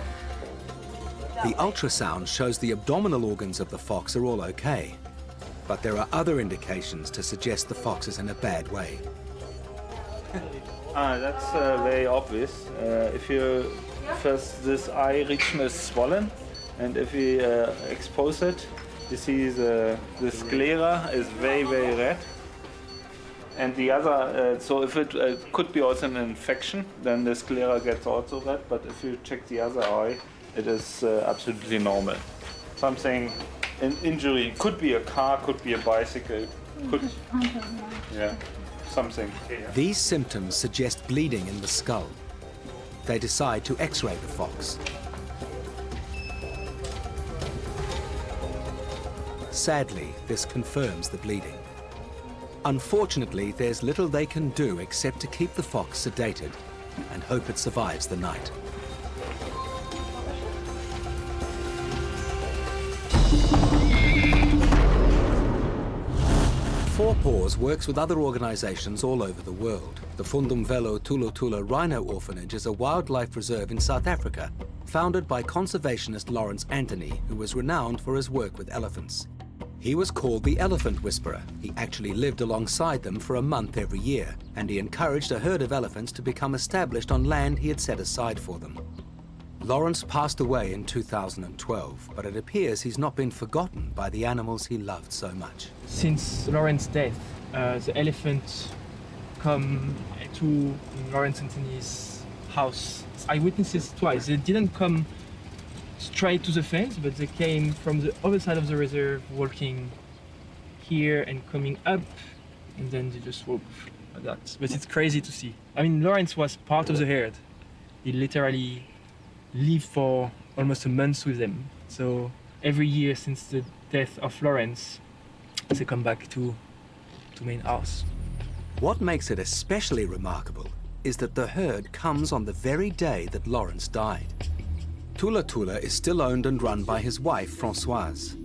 The ultrasound shows the abdominal organs of the fox are all okay, but there are other indications to suggest the fox is in a bad way. That's very obvious. If you first, this eye region is swollen, and if we expose it, you see the sclera is very, very red. And the other, so if it could be also an infection, then the sclera gets also red, but if you check the other eye, it is absolutely normal. Something, an injury, could be a car, could be a bicycle, could, yeah, something. These symptoms suggest bleeding in the skull. They decide to x-ray the fox. Sadly, this confirms the bleeding. Unfortunately, there's little they can do except to keep the fox sedated and hope it survives the night. Four Paws works with other organizations all over the world. The Fundum Velo Tula Tula Rhino Orphanage is a wildlife reserve in South Africa, founded by conservationist Lawrence Anthony, who was renowned for his work with elephants. He was called the Elephant Whisperer. He actually lived alongside them for a month every year, and he encouraged a herd of elephants to become established on land he had set aside for them. Lawrence passed away in 2012, but it appears he's not been forgotten by the animals he loved so much. Since Lawrence's death, the elephants come to Lawrence Anthony's house. I witnessed it twice. They didn't come straight to the fence, but they came from the other side of the reserve, walking here and coming up, and then they just walk like that. But it's crazy to see. I mean, Lawrence was part of the herd. He literally lived for almost a month with them. So every year since the death of Lawrence, they come back to main house. What makes it especially remarkable is that the herd comes on the very day that Lawrence died. Tula Tula is still owned and run by his wife, Françoise.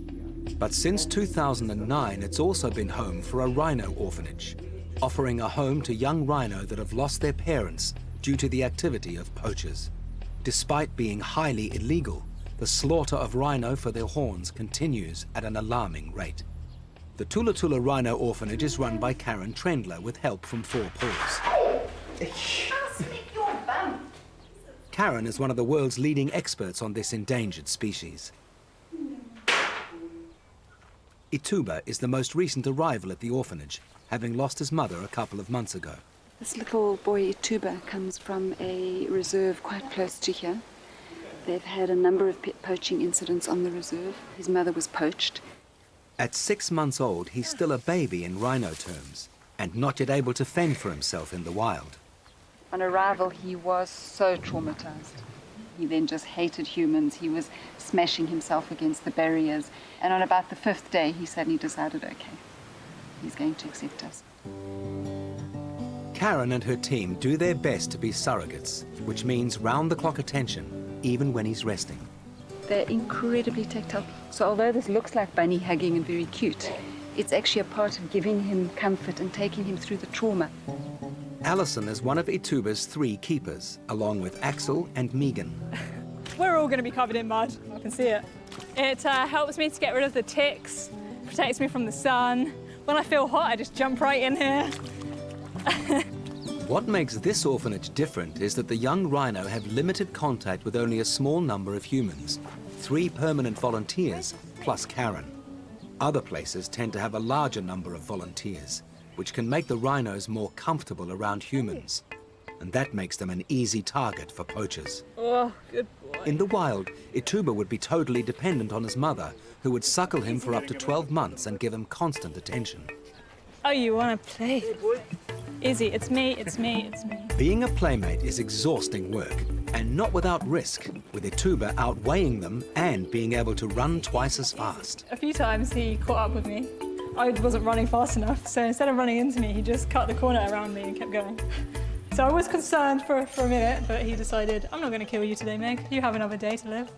But since 2009, it's also been home for a rhino orphanage, offering a home to young rhino that have lost their parents due to the activity of poachers. Despite being highly illegal, the slaughter of rhino for their horns continues at an alarming rate. The Tula Tula Rhino Orphanage is run by Karen Trendler with help from 4 Paws. Karen is one of the world's leading experts on this endangered species. Ituba is the most recent arrival at the orphanage, having lost his mother a couple of months ago. This little boy Ituba comes from a reserve quite close to here. They've had a number of poaching incidents on the reserve. His mother was poached. At 6 months old, he's still a baby in rhino terms, and not yet able to fend for himself in the wild. On arrival, he was so traumatized. He then just hated humans. He was smashing himself against the barriers. And on about the 5th day, he suddenly decided, okay, he's going to accept us. Karen and her team do their best to be surrogates, which means round-the-clock attention, even when he's resting. They're incredibly tactile. So although this looks like bunny hugging and very cute, it's actually a part of giving him comfort and taking him through the trauma. Alison is one of Ituba's 3 keepers, along with Axel and Megan. We're all going to be covered in mud, I can see it. It helps me to get rid of the ticks, protects me from the sun. When I feel hot, I just jump right in here. What makes this orphanage different is that the young rhino have limited contact with only a small number of humans, 3 permanent volunteers plus Karen. Other places tend to have a larger number of volunteers, which can make the rhinos more comfortable around humans. And that makes them an easy target for poachers. Oh, good boy. In the wild, Ituba would be totally dependent on his mother, who would suckle him for up to 12 months and give him constant attention. Oh, you want to play? Izzy, it's me, it's me, it's me. Being a playmate is exhausting work, and not without risk, with Ituba outweighing them and being able to run twice as fast. A few times he caught up with me. I wasn't running fast enough, so instead of running into me, he just cut the corner around me and kept going. So I was concerned for a minute, but he decided, I'm not going to kill you today, Meg. You have another day to live.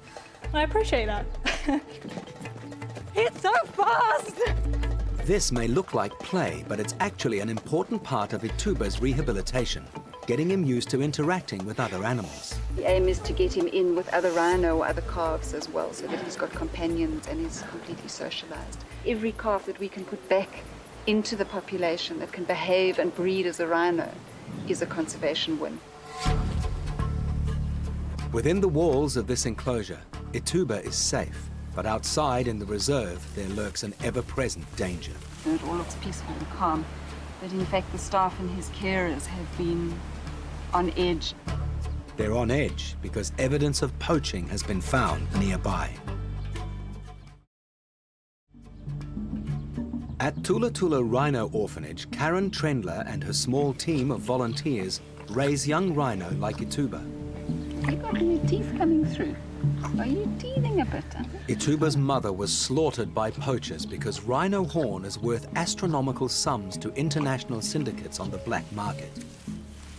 And I appreciate that. It's so fast! This may look like play, but it's actually an important part of Ituba's rehabilitation, getting him used to interacting with other animals. The aim is to get him in with other rhino or other calves as well, so that he's got companions and he's completely socialized. Every calf that we can put back into the population that can behave and breed as a rhino is a conservation win. Within the walls of this enclosure, Ituba is safe, but outside in the reserve, there lurks an ever-present danger. It all looks peaceful and calm, but in fact the staff and his carers have been on edge. They're on edge because evidence of poaching has been found nearby. At Tula Tula Rhino Orphanage, Karen Trendler and her small team of volunteers raise young rhino like Ituba. You got any teeth coming through? Are you teething a bit? Ituba's mother was slaughtered by poachers because rhino horn is worth astronomical sums to international syndicates on the black market.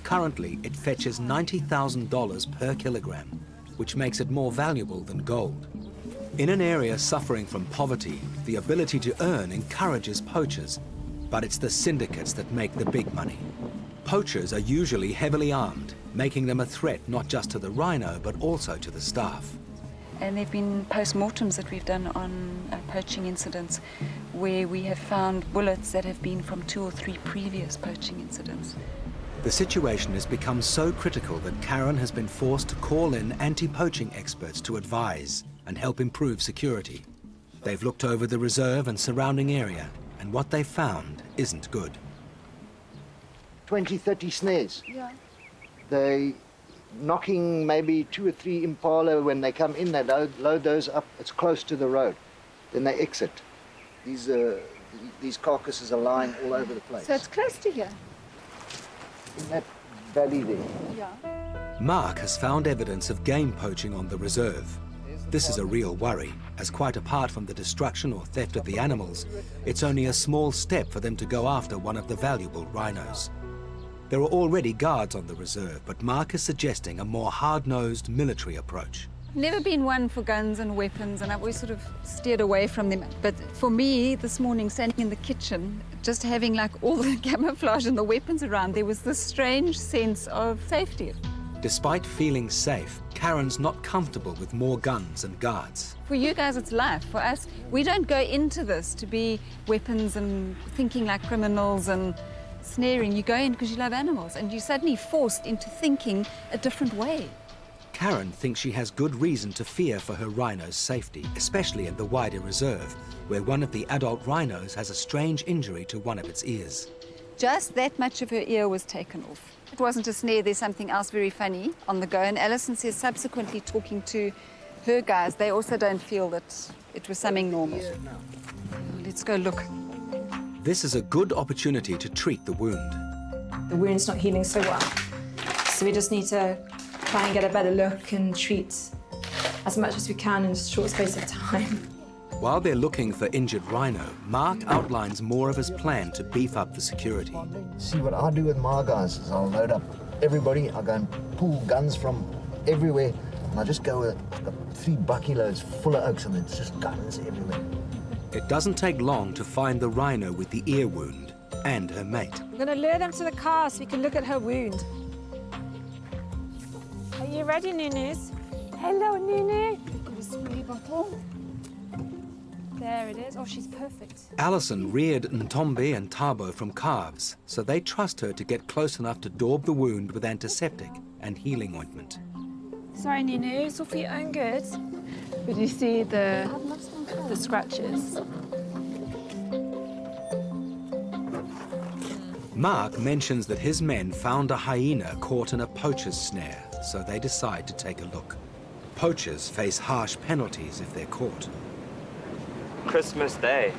Currently, it fetches $90,000 per kilogram, which makes it more valuable than gold. In an area suffering from poverty, the ability to earn encourages poachers, but it's the syndicates that make the big money. Poachers are usually heavily armed, making them a threat not just to the rhino, but also to the staff. And there have been post-mortems that we've done on poaching incidents where we have found bullets that have been from 2 or 3 previous poaching incidents. The situation has become so critical that Karen has been forced to call in anti-poaching experts to advise and help improve security. They've looked over the reserve and surrounding area, and what they've found isn't good. 20, 30 snares. Yeah. They knocking maybe 2 or 3 impala. When they come in, they load those up. It's close to the road. Then they exit. These carcasses are lying all over the place. So it's close to here? In that valley there. Yeah. Mark has found evidence of game poaching on the reserve. This is a real worry, as quite apart from the destruction or theft of the animals, it's only a small step for them to go after one of the valuable rhinos. There are already guards on the reserve, but Mark is suggesting a more hard-nosed military approach. Never been one for guns and weapons, and I've always sort of steered away from them. But for me, this morning, standing in the kitchen, just having like all the camouflage and the weapons around, there was this strange sense of safety. Despite feeling safe, Karen's not comfortable with more guns and guards. For you guys, it's life. For us, we don't go into this to be weapons and thinking like criminals and snaring. You go in because you love animals, and you're suddenly forced into thinking a different way. Karen thinks she has good reason to fear for her rhino's safety, especially in the wider reserve, where one of the adult rhinos has a strange injury to one of its ears. Just that much of her ear was taken off. It wasn't a snare, there's something else very funny on the go. And Alison says subsequently talking to her guys, they also don't feel that it was something normal. Let's go look. This is a good opportunity to treat the wound. The wound's not healing so well, so we just need to try and get a better look and treat as much as we can in a short space of time. While they're looking for injured rhino, Mark outlines more of his plan to beef up the security. See, what I do with my guys is I'll load up everybody, I'll go and pull guns from everywhere, and I just go with 3 bucky loads full of oaks, and it's just guns everywhere. It doesn't take long to find the rhino with the ear wound and her mate. We're going to lure them to the car so we can look at her wound. Are you ready, Nunes? Hello, Nunu. Got a spray bottle. There it is. Oh, she's perfect. Alison reared Ntombi and Tabo from calves, so they trust her to get close enough to daub the wound with antiseptic and healing ointment. Sorry, Nunu. It's all for your own good. But you see the scratches. Mark mentions that his men found a hyena caught in a poacher's snare, so they decide to take a look. Poachers face harsh penalties if they're caught. Christmas Day,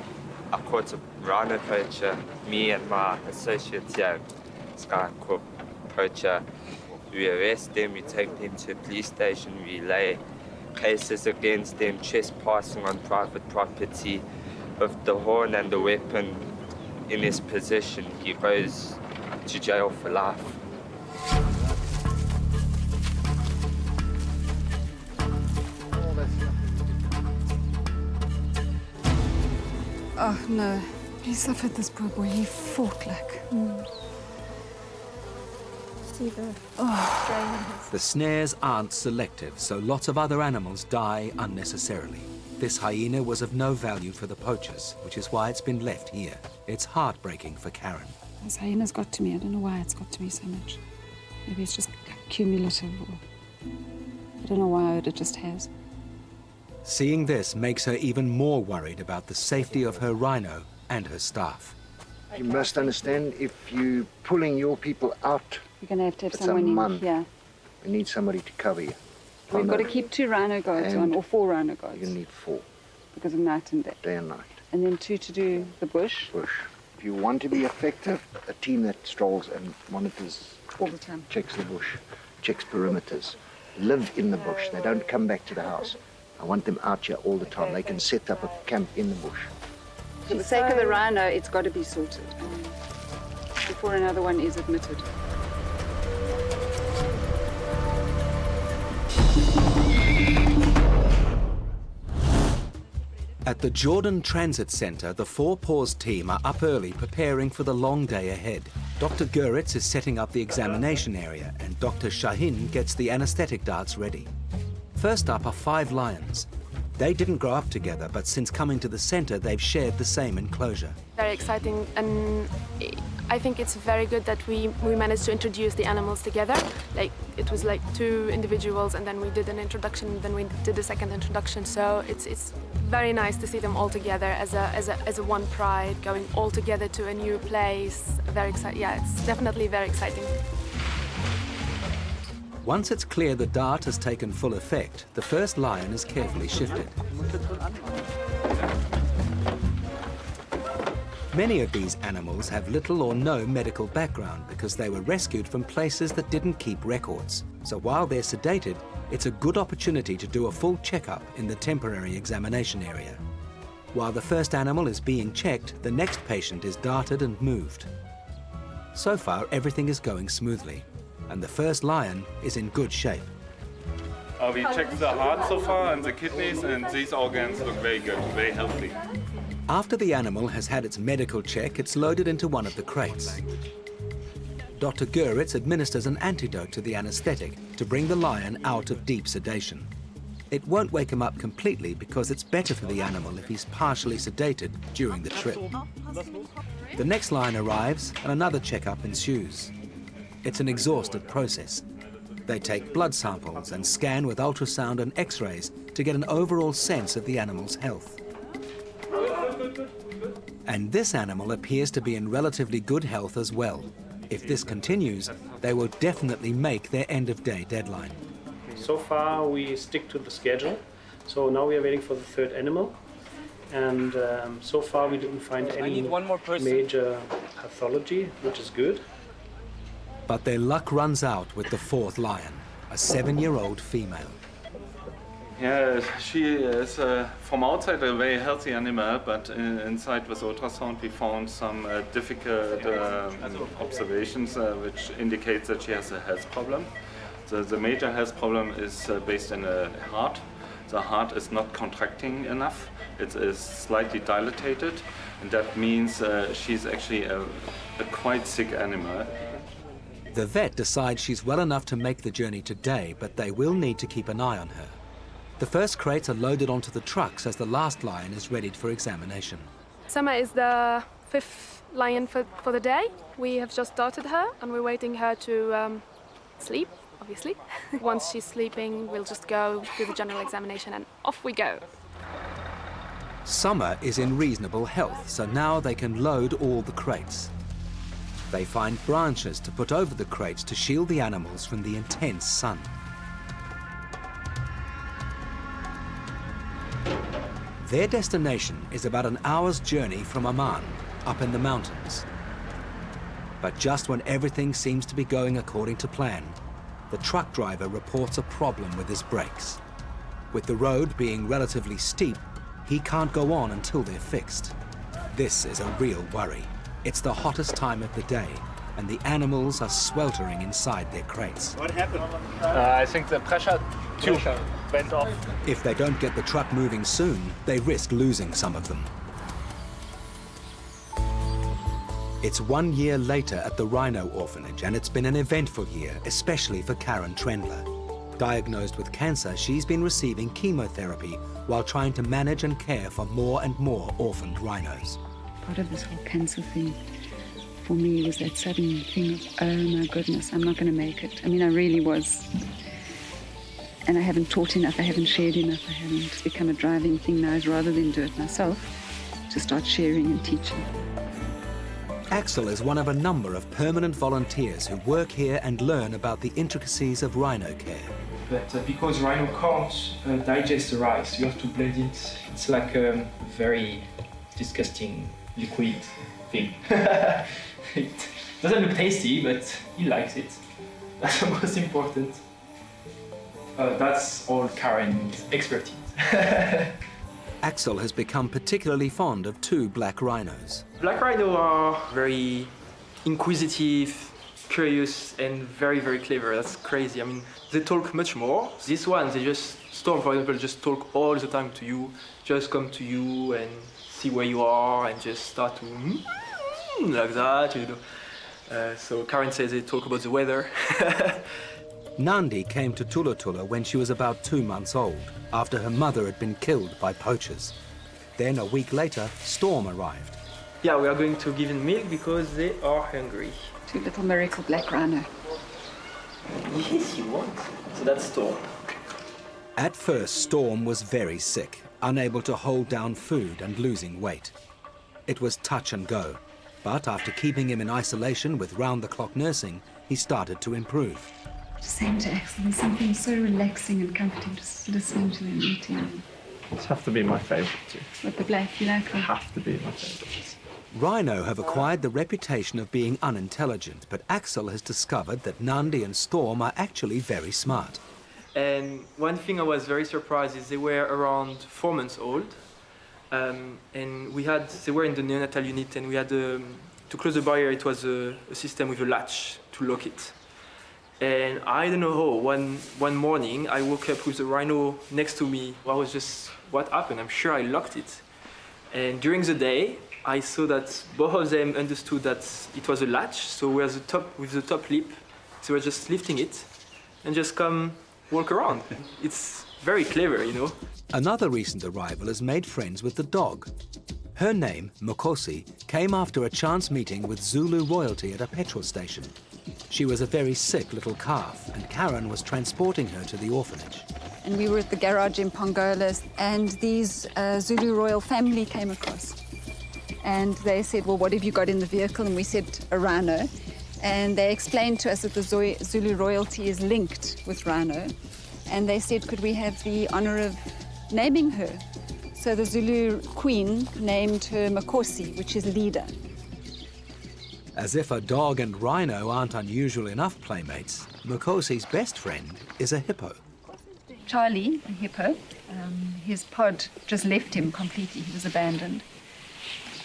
I caught a rhino poacher. Me and my associates here, this guy called Poacher. We arrest them, we take them to a police station, we lay cases against them, trespassing on private property. With the horn and the weapon in his possession, he goes to jail for life. Oh, no. He suffered, this poor boy. He fought like... See the strain in his... The snares aren't selective, so lots of other animals die unnecessarily. This hyena was of no value for the poachers, which is why it's been left here. It's heartbreaking for Karen. This hyena's got to me. I don't know why it's got to me so much. Maybe it's just cumulative, or... I don't know why, it just has. Seeing this makes her even more worried about the safety of her rhino and her staff. You must understand, if you're pulling your people out, You're going to have it's someone a in. month. Yeah. You need somebody to cover you. We've got to keep 2 rhino guards And on, or 4 rhino guards. You need 4. Because of night and day. Day and night. And then 2 to do the bush. If you want to be effective, a team that strolls and monitors all the time, checks the bush, checks perimeters, live in the bush. They don't come back to the house. I want them out here all the time. They can set up a camp in the bush. For the sake of the rhino, it's got to be sorted before another one is admitted. At the Jordan Transit Center, the 4 Paws team are up early preparing for the long day ahead. Dr. Guritz is setting up the examination area, and Dr. Shahin gets the anesthetic darts ready. First up are 5 lions. They didn't grow up together, but since coming to the center, they've shared the same enclosure. Very exciting, and I think it's very good that we managed to introduce the animals together. Like, it was like 2 individuals, and then we did an introduction, and then we did a second introduction. So it's very nice to see them all together as a one pride, going all together to a new place. Very exciting. Yeah, it's definitely very exciting. Once it's clear the dart has taken full effect, the first lion is carefully shifted. Many of these animals have little or no medical background because they were rescued from places that didn't keep records. So while they're sedated, it's a good opportunity to do a full checkup in the temporary examination area. While the first animal is being checked, the next patient is darted and moved. So far, everything is going smoothly, and the first lion is in good shape. We checked the heart so far and the kidneys, and these organs look very good, very healthy. After the animal has had its medical check, it's loaded into one of the crates. Dr. Göritz administers an antidote to the anesthetic to bring the lion out of deep sedation. It won't wake him up completely because it's better for the animal if he's partially sedated during the trip. The next lion arrives and another checkup ensues. It's an exhaustive process. They take blood samples and scan with ultrasound and X-rays to get an overall sense of the animal's health. And this animal appears to be in relatively good health as well. If this continues, they will definitely make their end-of-day deadline. So far we stick to the schedule. So now we are waiting for the third animal. And so far we didn't find any major pathology, which is good. But their luck runs out with the fourth lion, a 7-year-old female. Yeah, she is from outside a very healthy animal, but inside with ultrasound we found some difficult observations which indicate that she has a health problem. The major health problem is based in the heart. The heart is not contracting enough. It is slightly dilated, and that means she's actually a quite sick animal. The vet decides she's well enough to make the journey today, but they will need to keep an eye on her. The first crates are loaded onto the trucks as the last lion is readied for examination. Summer is the 5th lion for the day. We have just started her and we're waiting her to sleep, obviously. Once she's sleeping, we'll just go do the general examination and off we go. Summer is in reasonable health, so now they can load all the crates. They find branches to put over the crates to shield the animals from the intense sun. Their destination is about an hour's journey from Amman, up in the mountains. But just when everything seems to be going according to plan, the truck driver reports a problem with his brakes. With the road being relatively steep, he can't go on until they're fixed. This is a real worry. It's the hottest time of the day, and the animals are sweltering inside their crates. What happened? I think the pressure tube went off. If they don't get the truck moving soon, they risk losing some of them. It's 1 year later at the Rhino Orphanage, and it's been an eventful year, especially for Karen Trendler. Diagnosed with cancer, she's been receiving chemotherapy while trying to manage and care for more and more orphaned rhinos. Part of this whole cancer thing for me was that sudden thing of, oh my goodness, I'm not going to make it. I mean, I really was. And I haven't taught enough, I haven't shared enough, I haven't. It's become a driving thing now, is rather than do it myself, to start sharing and teaching. Axel is one of a number of permanent volunteers who work here and learn about the intricacies of rhino care. But because rhino can't digest the rice, you have to blend it. It's like a very disgusting liquid thing. It doesn't look tasty, but he likes it. That's the most important. That's all Karen's expertise. Axel has become particularly fond of 2 black rhinos. Black rhino are very inquisitive, curious, and very, very clever. That's crazy. I mean, they talk much more. These ones, they just, Storm, for example, just talk all the time to you, just come to you and see where you are and just start to like that, you know. So Karen says they talk about the weather. Nandi came to Tula Tula when she was about 2 months old, after her mother had been killed by poachers. Then a week later, Storm arrived. Yeah, we are going to give them milk because they are hungry. 2 little miracle black rhino. Yes, you want. So that's Storm. At first, Storm was very sick, unable to hold down food and losing weight. It was touch and go, but after keeping him in isolation with round-the-clock nursing, he started to improve. Just saying to Axel, there's something so relaxing and comforting just listening to them eating. It has to be my favorite too. With the black, you like them? Have to be my favorite. Rhino have acquired the reputation of being unintelligent, but Axel has discovered that Nandi and Storm are actually very smart. And one thing I was very surprised is they were around 4 months old. And they were in the neonatal unit, and we had, to close the barrier, it was a system with a latch to lock it. And I don't know how, one morning I woke up with the Rhino next to me. I was just, what happened? I'm sure I locked it. And during the day, I saw that both of them understood that it was a latch, so with the top lip, they were just lifting it and just come walk around. It's very clever, you know. Another recent arrival has made friends with the dog. Her name, Mokosi, came after a chance meeting with Zulu royalty at a petrol station. She was a very sick little calf, and Karen was transporting her to the orphanage. And we were at the garage in Pongola, and these Zulu royal family came across. And they said, well, what have you got in the vehicle? And we said, a rhino. And they explained to us that the Zulu royalty is linked with rhino. And they said, could we have the honor of naming her? So the Zulu queen named her Makosi, which is leader. As if a dog and rhino aren't unusual enough playmates, Makosi's best friend is a hippo. Charlie, the hippo, his pod just left him completely. He was abandoned.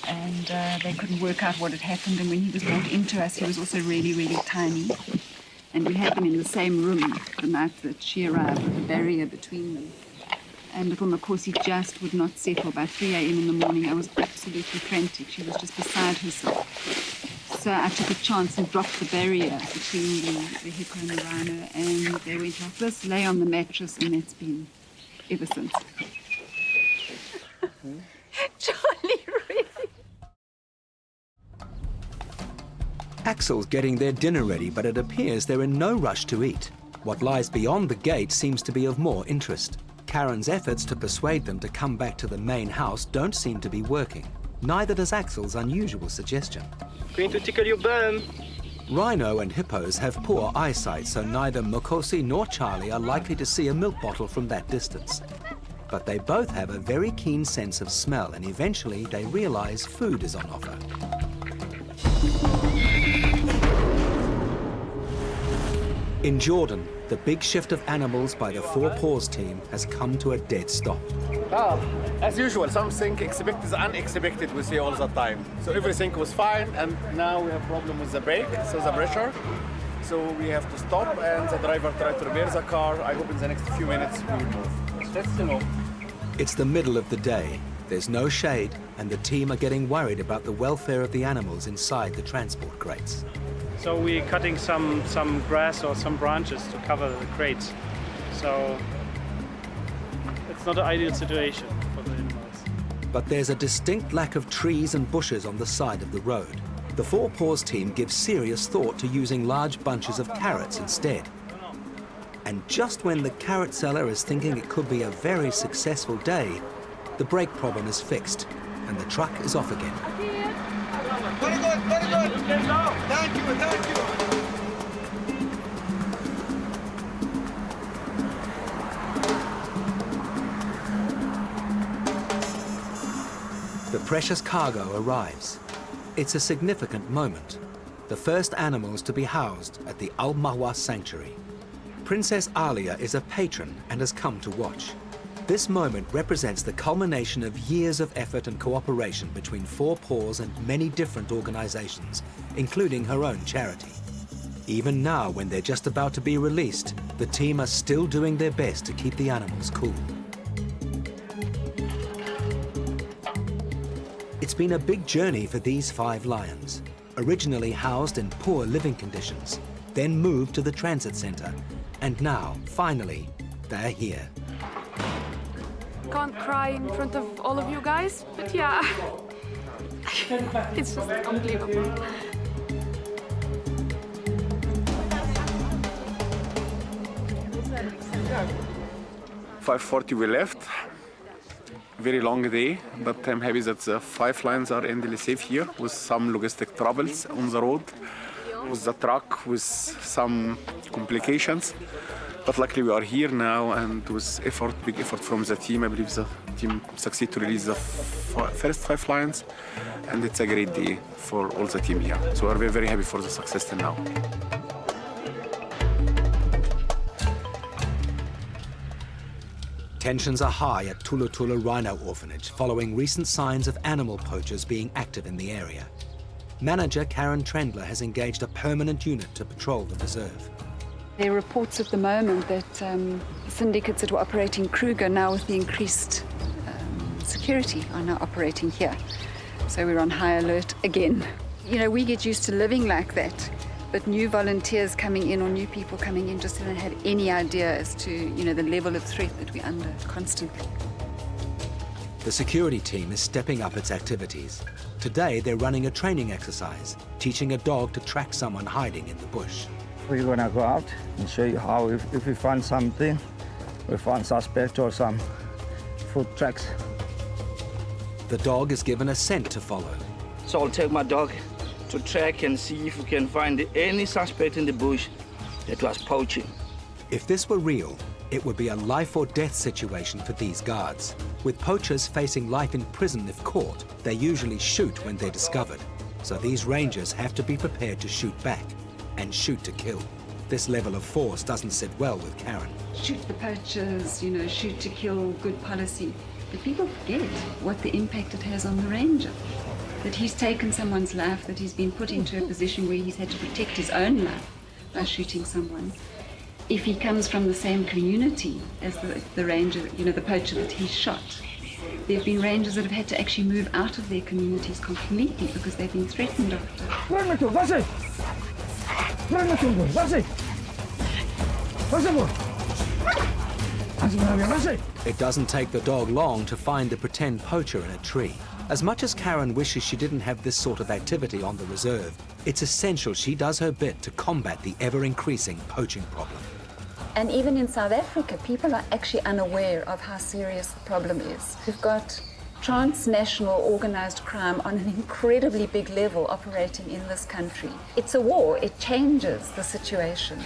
And they couldn't work out what had happened. And when he was brought into us, he was also really, really tiny. And we had them in the same room the night that she arrived, with a barrier between them. And little Makosi just would not settle. By 3 a.m. in the morning, I was absolutely frantic. She was just beside herself. So I took a chance and dropped the barrier between the hippo and the rhino. And they went like this, lay on the mattress, and that's been ever since. Charlie, really? Axel's getting their dinner ready, but it appears they're in no rush to eat. What lies beyond the gate seems to be of more interest. Karen's efforts to persuade them to come back to the main house don't seem to be working. Neither does Axel's unusual suggestion. Going to tickle your bum. Rhino and hippos have poor eyesight, so neither Mokosi nor Charlie are likely to see a milk bottle from that distance. But they both have a very keen sense of smell, and eventually they realize food is on offer. In Jordan, the big shift of animals by the Four Paws team has come to a dead stop. As usual, something expected is unexpected we see all the time. So everything was fine, and now we have problem with the brake, so the pressure. So we have to stop, and the driver tried to repair the car. I hope in the next few minutes we will move. That's to know. It's the middle of the day. There's no shade, and the team are getting worried about the welfare of the animals inside the transport crates. So we're cutting some grass or some branches to cover the crates. So it's not an ideal situation for the animals. But there's a distinct lack of trees and bushes on the side of the road. The Four Paws team gives serious thought to using large bunches of carrots instead. And just when the carrot seller is thinking it could be a very successful day, the brake problem is fixed, and the truck is off again. Very good, very good. Thank you, thank you. The precious cargo arrives. It's a significant moment. The first animals to be housed at the Al Mahwa sanctuary. Princess Alia is a patron and has come to watch. This moment represents the culmination of years of effort and cooperation between Four Paws and many different organizations, including her own charity. Even now, when they're just about to be released, the team are still doing their best to keep the animals cool. It's been a big journey for these 5 lions, originally housed in poor living conditions, then moved to the transit center, and now, finally, they're here. Can't cry in front of all of you guys, but yeah, it's just unbelievable. At 5:40 we left. Very long day, but I'm happy that the 5 lions are endally safe here with some logistic troubles on the road, with the truck, with some complications. But luckily we are here now, and it was big effort from the team. I believe the team succeeded to release the first 5 lions, and it's a great day for all the team here. So we're very, very happy for the success till now. Tensions are high at Tula Tula Rhino Orphanage following recent signs of animal poachers being active in the area. Manager Karen Trendler has engaged a permanent unit to patrol the reserve. There are reports at the moment that syndicates that were operating Kruger, now with the increased security, are now operating here. So we're on high alert again. You know, we get used to living like that, but new volunteers coming in or new people coming in just don't have any idea as to, you know, the level of threat that we're under constantly. The security team is stepping up its activities. Today, they're running a training exercise, teaching a dog to track someone hiding in the bush. We're gonna go out and show you how if we find something, we find suspect or some foot tracks. The dog is given a scent to follow. So I'll take my dog to track and see if we can find any suspect in the bush that was poaching. If this were real, it would be a life or death situation for these guards. With poachers facing life in prison if caught, they usually shoot when they're discovered. So these rangers have to be prepared to shoot back and shoot to kill. This level of force doesn't sit well with Karen. Shoot the poachers, you know, shoot to kill, good policy. But people forget what the impact it has on the ranger. That he's taken someone's life, that he's been put into a position where he's had to protect his own life by shooting someone. If he comes from the same community as the ranger, you know, the poacher that he shot, there have been rangers that have had to actually move out of their communities completely because they've been threatened after. It doesn't take the dog long to find the pretend poacher in a tree. As much as Karen wishes she didn't have this sort of activity on the reserve, it's essential she does her bit to combat the ever-increasing poaching problem. And even in South Africa, people are actually unaware of how serious the problem is. We've got transnational organized crime on an incredibly big level operating in this country. It's a war. It changes the situation.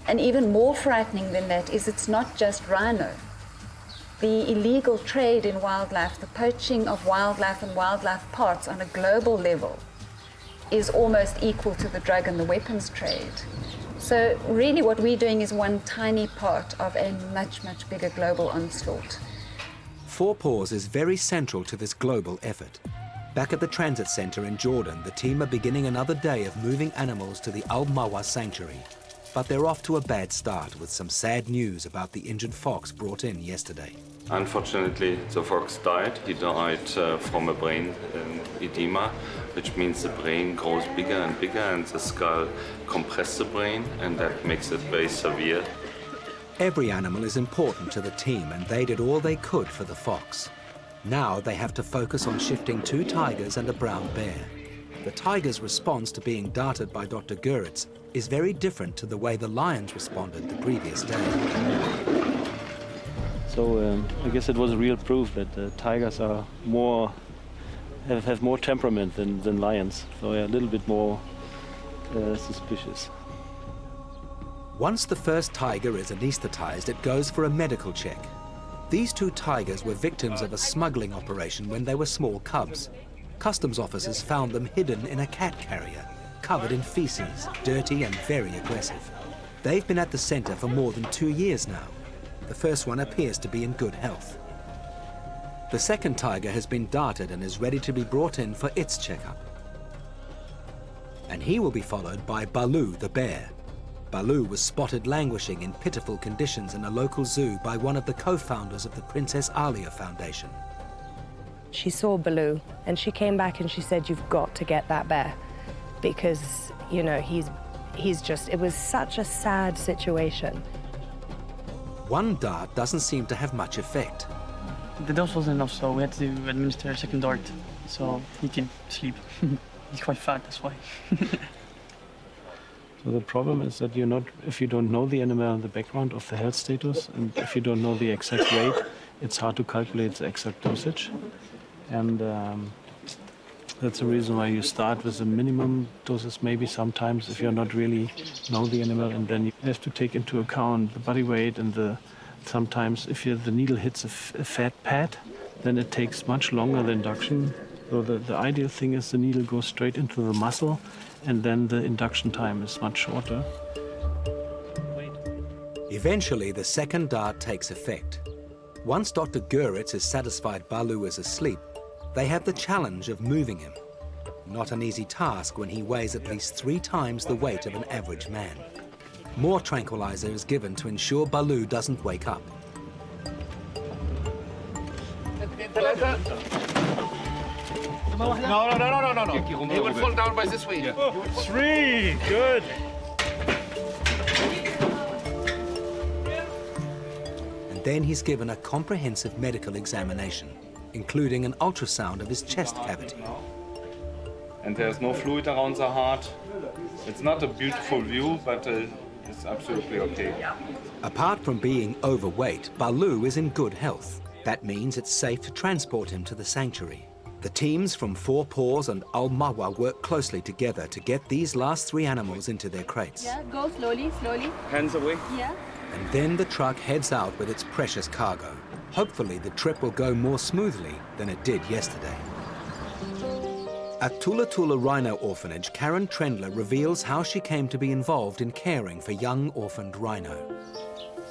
And even more frightening than that is it's not just rhino. The illegal trade in wildlife, the poaching of wildlife and wildlife parts on a global level is almost equal to the drug and the weapons trade. So really what we're doing is one tiny part of a much, much bigger global onslaught. 4 Paws is very central to this global effort. Back at the transit center in Jordan, the team are beginning another day of moving animals to the Al Mawa sanctuary. But they're off to a bad start with some sad news about the injured fox brought in yesterday. Unfortunately, the fox died. He died from a brain edema, which means the brain grows bigger and bigger and the skull compresses the brain, and that makes it very severe. Every animal is important to the team, and they did all they could for the fox. Now they have to focus on shifting 2 tigers and a brown bear. The tiger's response to being darted by Dr. Guritz is very different to the way the lions responded the previous day. So I guess it was a real proof that tigers are have more temperament than lions. So yeah, a little bit more suspicious. Once the first tiger is anesthetized, it goes for a medical check. These 2 tigers were victims of a smuggling operation when they were small cubs. Customs officers found them hidden in a cat carrier, covered in feces, dirty and very aggressive. They've been at the center for more than 2 years now. The first one appears to be in good health. The second tiger has been darted and is ready to be brought in for its checkup. And he will be followed by Baloo the bear. Baloo was spotted languishing in pitiful conditions in a local zoo by one of the co-founders of the Princess Alia Foundation. She saw Baloo and she came back and she said, "You've got to get that bear," because, you know, he's just, it was such a sad situation. One dart doesn't seem to have much effect. The dose wasn't enough, so we had to administer a second dart so he can sleep. He's quite fat, that's why. So the problem is that if you don't know the animal and the background of the health status, and if you don't know the exact weight, it's hard to calculate the exact dosage. And That's the reason why you start with the minimum doses, maybe sometimes if you're not really know the animal, and then you have to take into account the body weight and sometimes if the needle hits a fat pad, then it takes much longer the induction. So the ideal thing is the needle goes straight into the muscle, and then the induction time is much shorter. Eventually, the second dart takes effect. Once Dr. Göritz is satisfied Balu is asleep, they have the challenge of moving him. Not an easy task when he weighs at least 3 times the weight of an average man. More tranquilizer is given to ensure Balu doesn't wake up. No. He will fall down by this way. Yeah. 3, good. And then he's given a comprehensive medical examination, including an ultrasound of his chest cavity. And there's no fluid around the heart. It's not a beautiful view, but it's absolutely okay. Apart from being overweight, Balu is in good health. That means it's safe to transport him to the sanctuary. The teams from 4 Paws and Al Mawa work closely together to get these last 3 animals into their crates. Yeah, go slowly, slowly. Hands away. Yeah. And then the truck heads out with its precious cargo. Hopefully the trip will go more smoothly than it did yesterday. At Tula Tula Rhino Orphanage, Karen Trendler reveals how she came to be involved in caring for young orphaned rhino.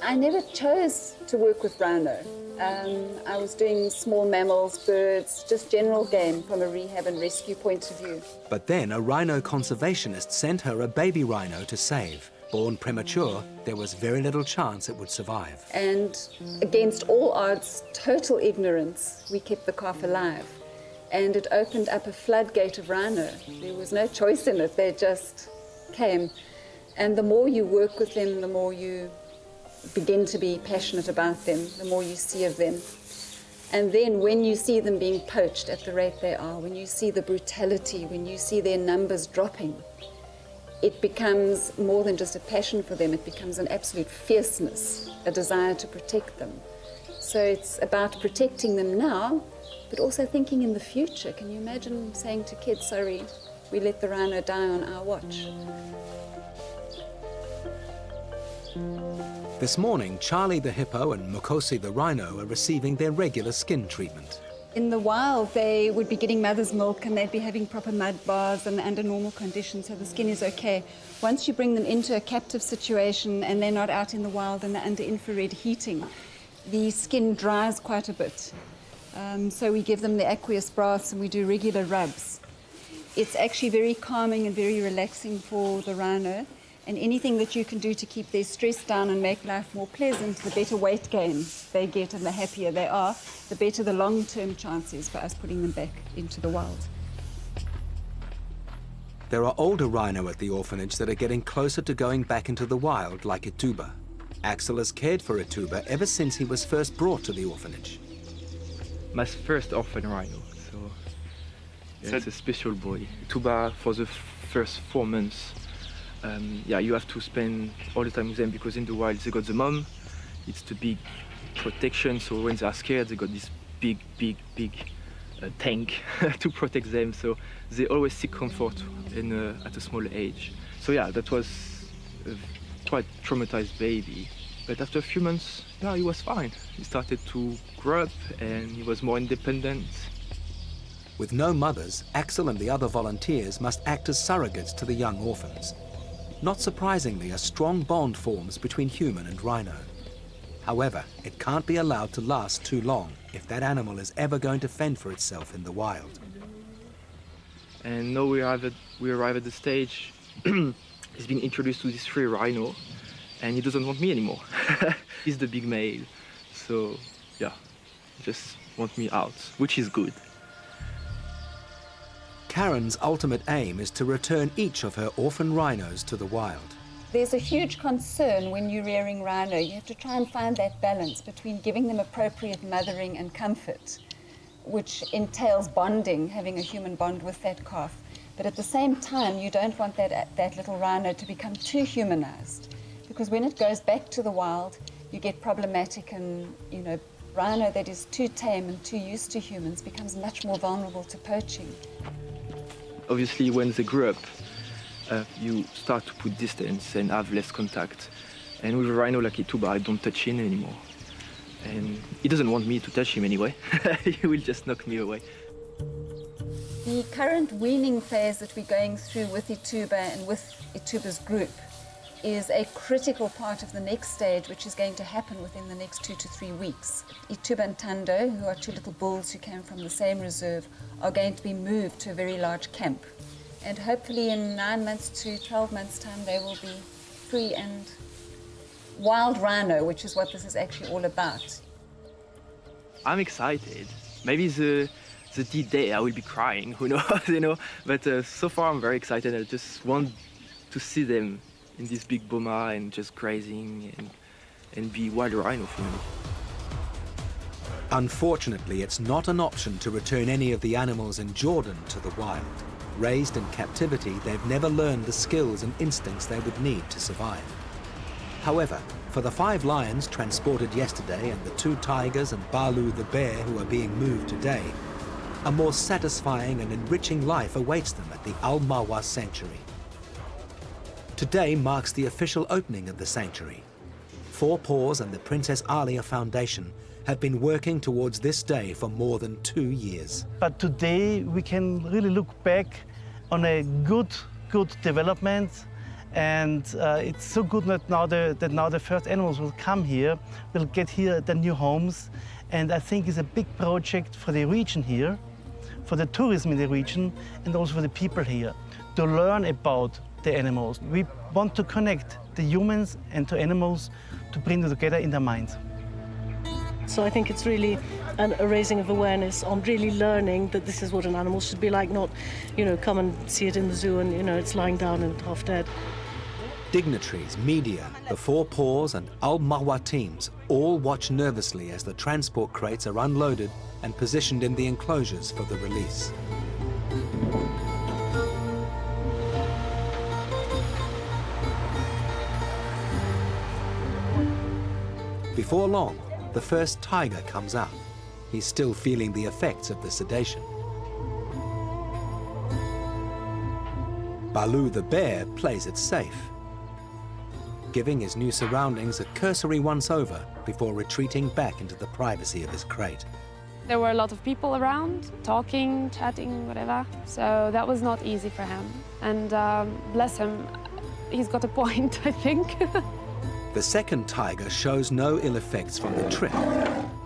I never chose to work with rhino. I was doing small mammals, birds, just general game from a rehab and rescue point of view. But then a rhino conservationist sent her a baby rhino to save. Born premature, there was very little chance it would survive. And against all odds, total ignorance, we kept the calf alive. And it opened up a floodgate of rhino. There was no choice in it, they just came. And the more you work with them, the more you begin to be passionate about them, the more you see of them. And then when you see them being poached at the rate they are, when you see the brutality, when you see their numbers dropping, it becomes more than just a passion for them, it becomes an absolute fierceness, a desire to protect them. So it's about protecting them now, but also thinking in the future. Can you imagine saying to kids, sorry, we let the rhino die on our watch? This morning, Charlie the hippo and Mukosi the rhino are receiving their regular skin treatment. In the wild, they would be getting mother's milk and they'd be having proper mud baths and under normal conditions, so the skin is okay. Once you bring them into a captive situation and they're not out in the wild and they're under infrared heating, the skin dries quite a bit. So we give them the aqueous baths and we do regular rubs. It's actually very calming and very relaxing for the rhino. And anything that you can do to keep their stress down and make life more pleasant, the better weight gain they get and the happier they are, the better the long-term chances for us putting them back into the wild. There are older rhino at the orphanage that are getting closer to going back into the wild, like Ituba. Axel has cared for Ituba ever since he was first brought to the orphanage. My first orphan rhino, so yeah, it's a special boy. Ituba, for the first 4 months, you have to spend all the time with them because in the wild they got the mom, it's the big protection, so when they are scared they got this big tank to protect them, so they always seek comfort at a small age. So yeah, that was a quite traumatized baby, but after a few months, yeah, he was fine. He started to grow up and he was more independent. With no mothers, Axel and the other volunteers must act as surrogates to the young orphans. Not surprisingly, a strong bond forms between human and rhino. However, it can't be allowed to last too long if that animal is ever going to fend for itself in the wild. And now we arrive at the stage he's been introduced to this 3 rhino and he doesn't want me anymore. He's the big male, so yeah, he just wants me out, which is good. Karen's ultimate aim is to return each of her orphan rhinos to the wild. There's a huge concern when you're rearing rhino. You have to try and find that balance between giving them appropriate mothering and comfort, which entails bonding, having a human bond with that calf. But at the same time, you don't want that little rhino to become too humanized, because when it goes back to the wild, you get problematic and, rhino that is too tame and too used to humans becomes much more vulnerable to poaching. obviously when they grow up, you start to put distance and have less contact. And with a rhino like Ituba, I don't touch him anymore. And he doesn't want me to touch him anyway. He will just knock me away. The current weaning phase that we're going through with Ituba and with Ituba's group is a critical part of the next stage, which is going to happen within the next 2 to 3 weeks. Ituba and Tando, who are two little bulls who came from the same reserve, are going to be moved to a very large camp. And hopefully in 9 months to 12 months' time, they will be free and wild rhino, which is what this is actually all about. I'm excited. Maybe the D-Day I will be crying, who knows, you know. But so far I'm very excited. I just want to see them in this big boma and just grazing and be wild rhino for me. Unfortunately, it's not an option to return any of the animals in Jordan to the wild. Raised in captivity, they've never learned the skills and instincts they would need to survive. However, for the 5 lions transported yesterday and the 2 tigers and Balu the bear who are being moved today, a more satisfying and enriching life awaits them at the Al Mawa sanctuary. Today marks the official opening of the sanctuary. 4 Paws and the Princess Alia Foundation have been working towards this day for more than 2 years. But today we can really look back on a good development, and it's so good that now the first animals will come here, will get here their new homes, and I think it's a big project for the region here, for the tourism in the region, and also for the people here, to learn about the animals. We want to connect the humans and the animals to bring them together in their minds. So I think it's really a raising of awareness on really learning that this is what an animal should be like, not, you know, come and see it in the zoo and, you know, it's lying down and half dead. Dignitaries, media, the 4 Paws and Al Mawa teams all watch nervously as the transport crates are unloaded and positioned in the enclosures for the release. Before long, the first tiger comes out. He's still feeling the effects of the sedation. Balu the bear plays it safe, giving his new surroundings a cursory once-over before retreating back into the privacy of his crate. There were a lot of people around, talking, chatting, whatever, so that was not easy for him. And bless him, he's got a point, I think. The second tiger shows no ill effects from the trip.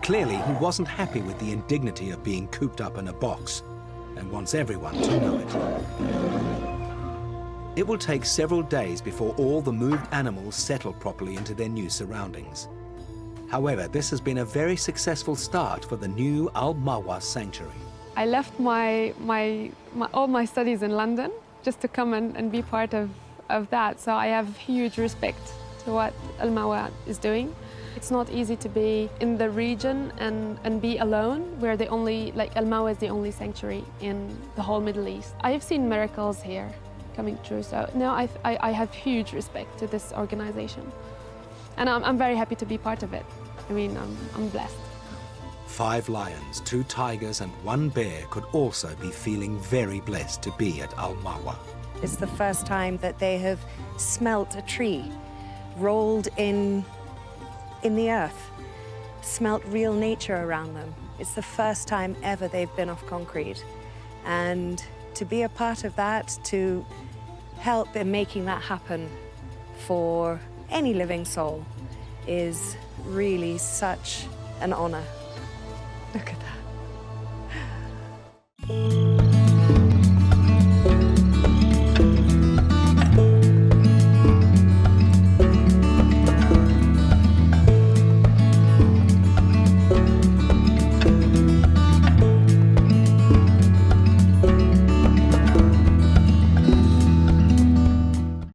Clearly, he wasn't happy with the indignity of being cooped up in a box and wants everyone to know it. It will take several days before all the moved animals settle properly into their new surroundings. However, this has been a very successful start for the new Al Mawa sanctuary. I left all my studies in London just to come and be part of that, so I have huge respect to what Al Mawa is doing. It's not easy to be in the region and be alone, where the only, like Al Mawa is the only sanctuary in the whole Middle East. I have seen miracles here coming true, so no, I have huge respect to this organization. And I'm very happy to be part of it. I mean, I'm blessed. 5 lions, 2 tigers and 1 bear could also be feeling very blessed to be at Al Mawa. It's the first time that they have smelt a tree, rolled in the earth, smelt real nature around them. It's the first time ever they've been off concrete. And to be a part of that, to help in making that happen for any living soul is really such an honor. Look at that.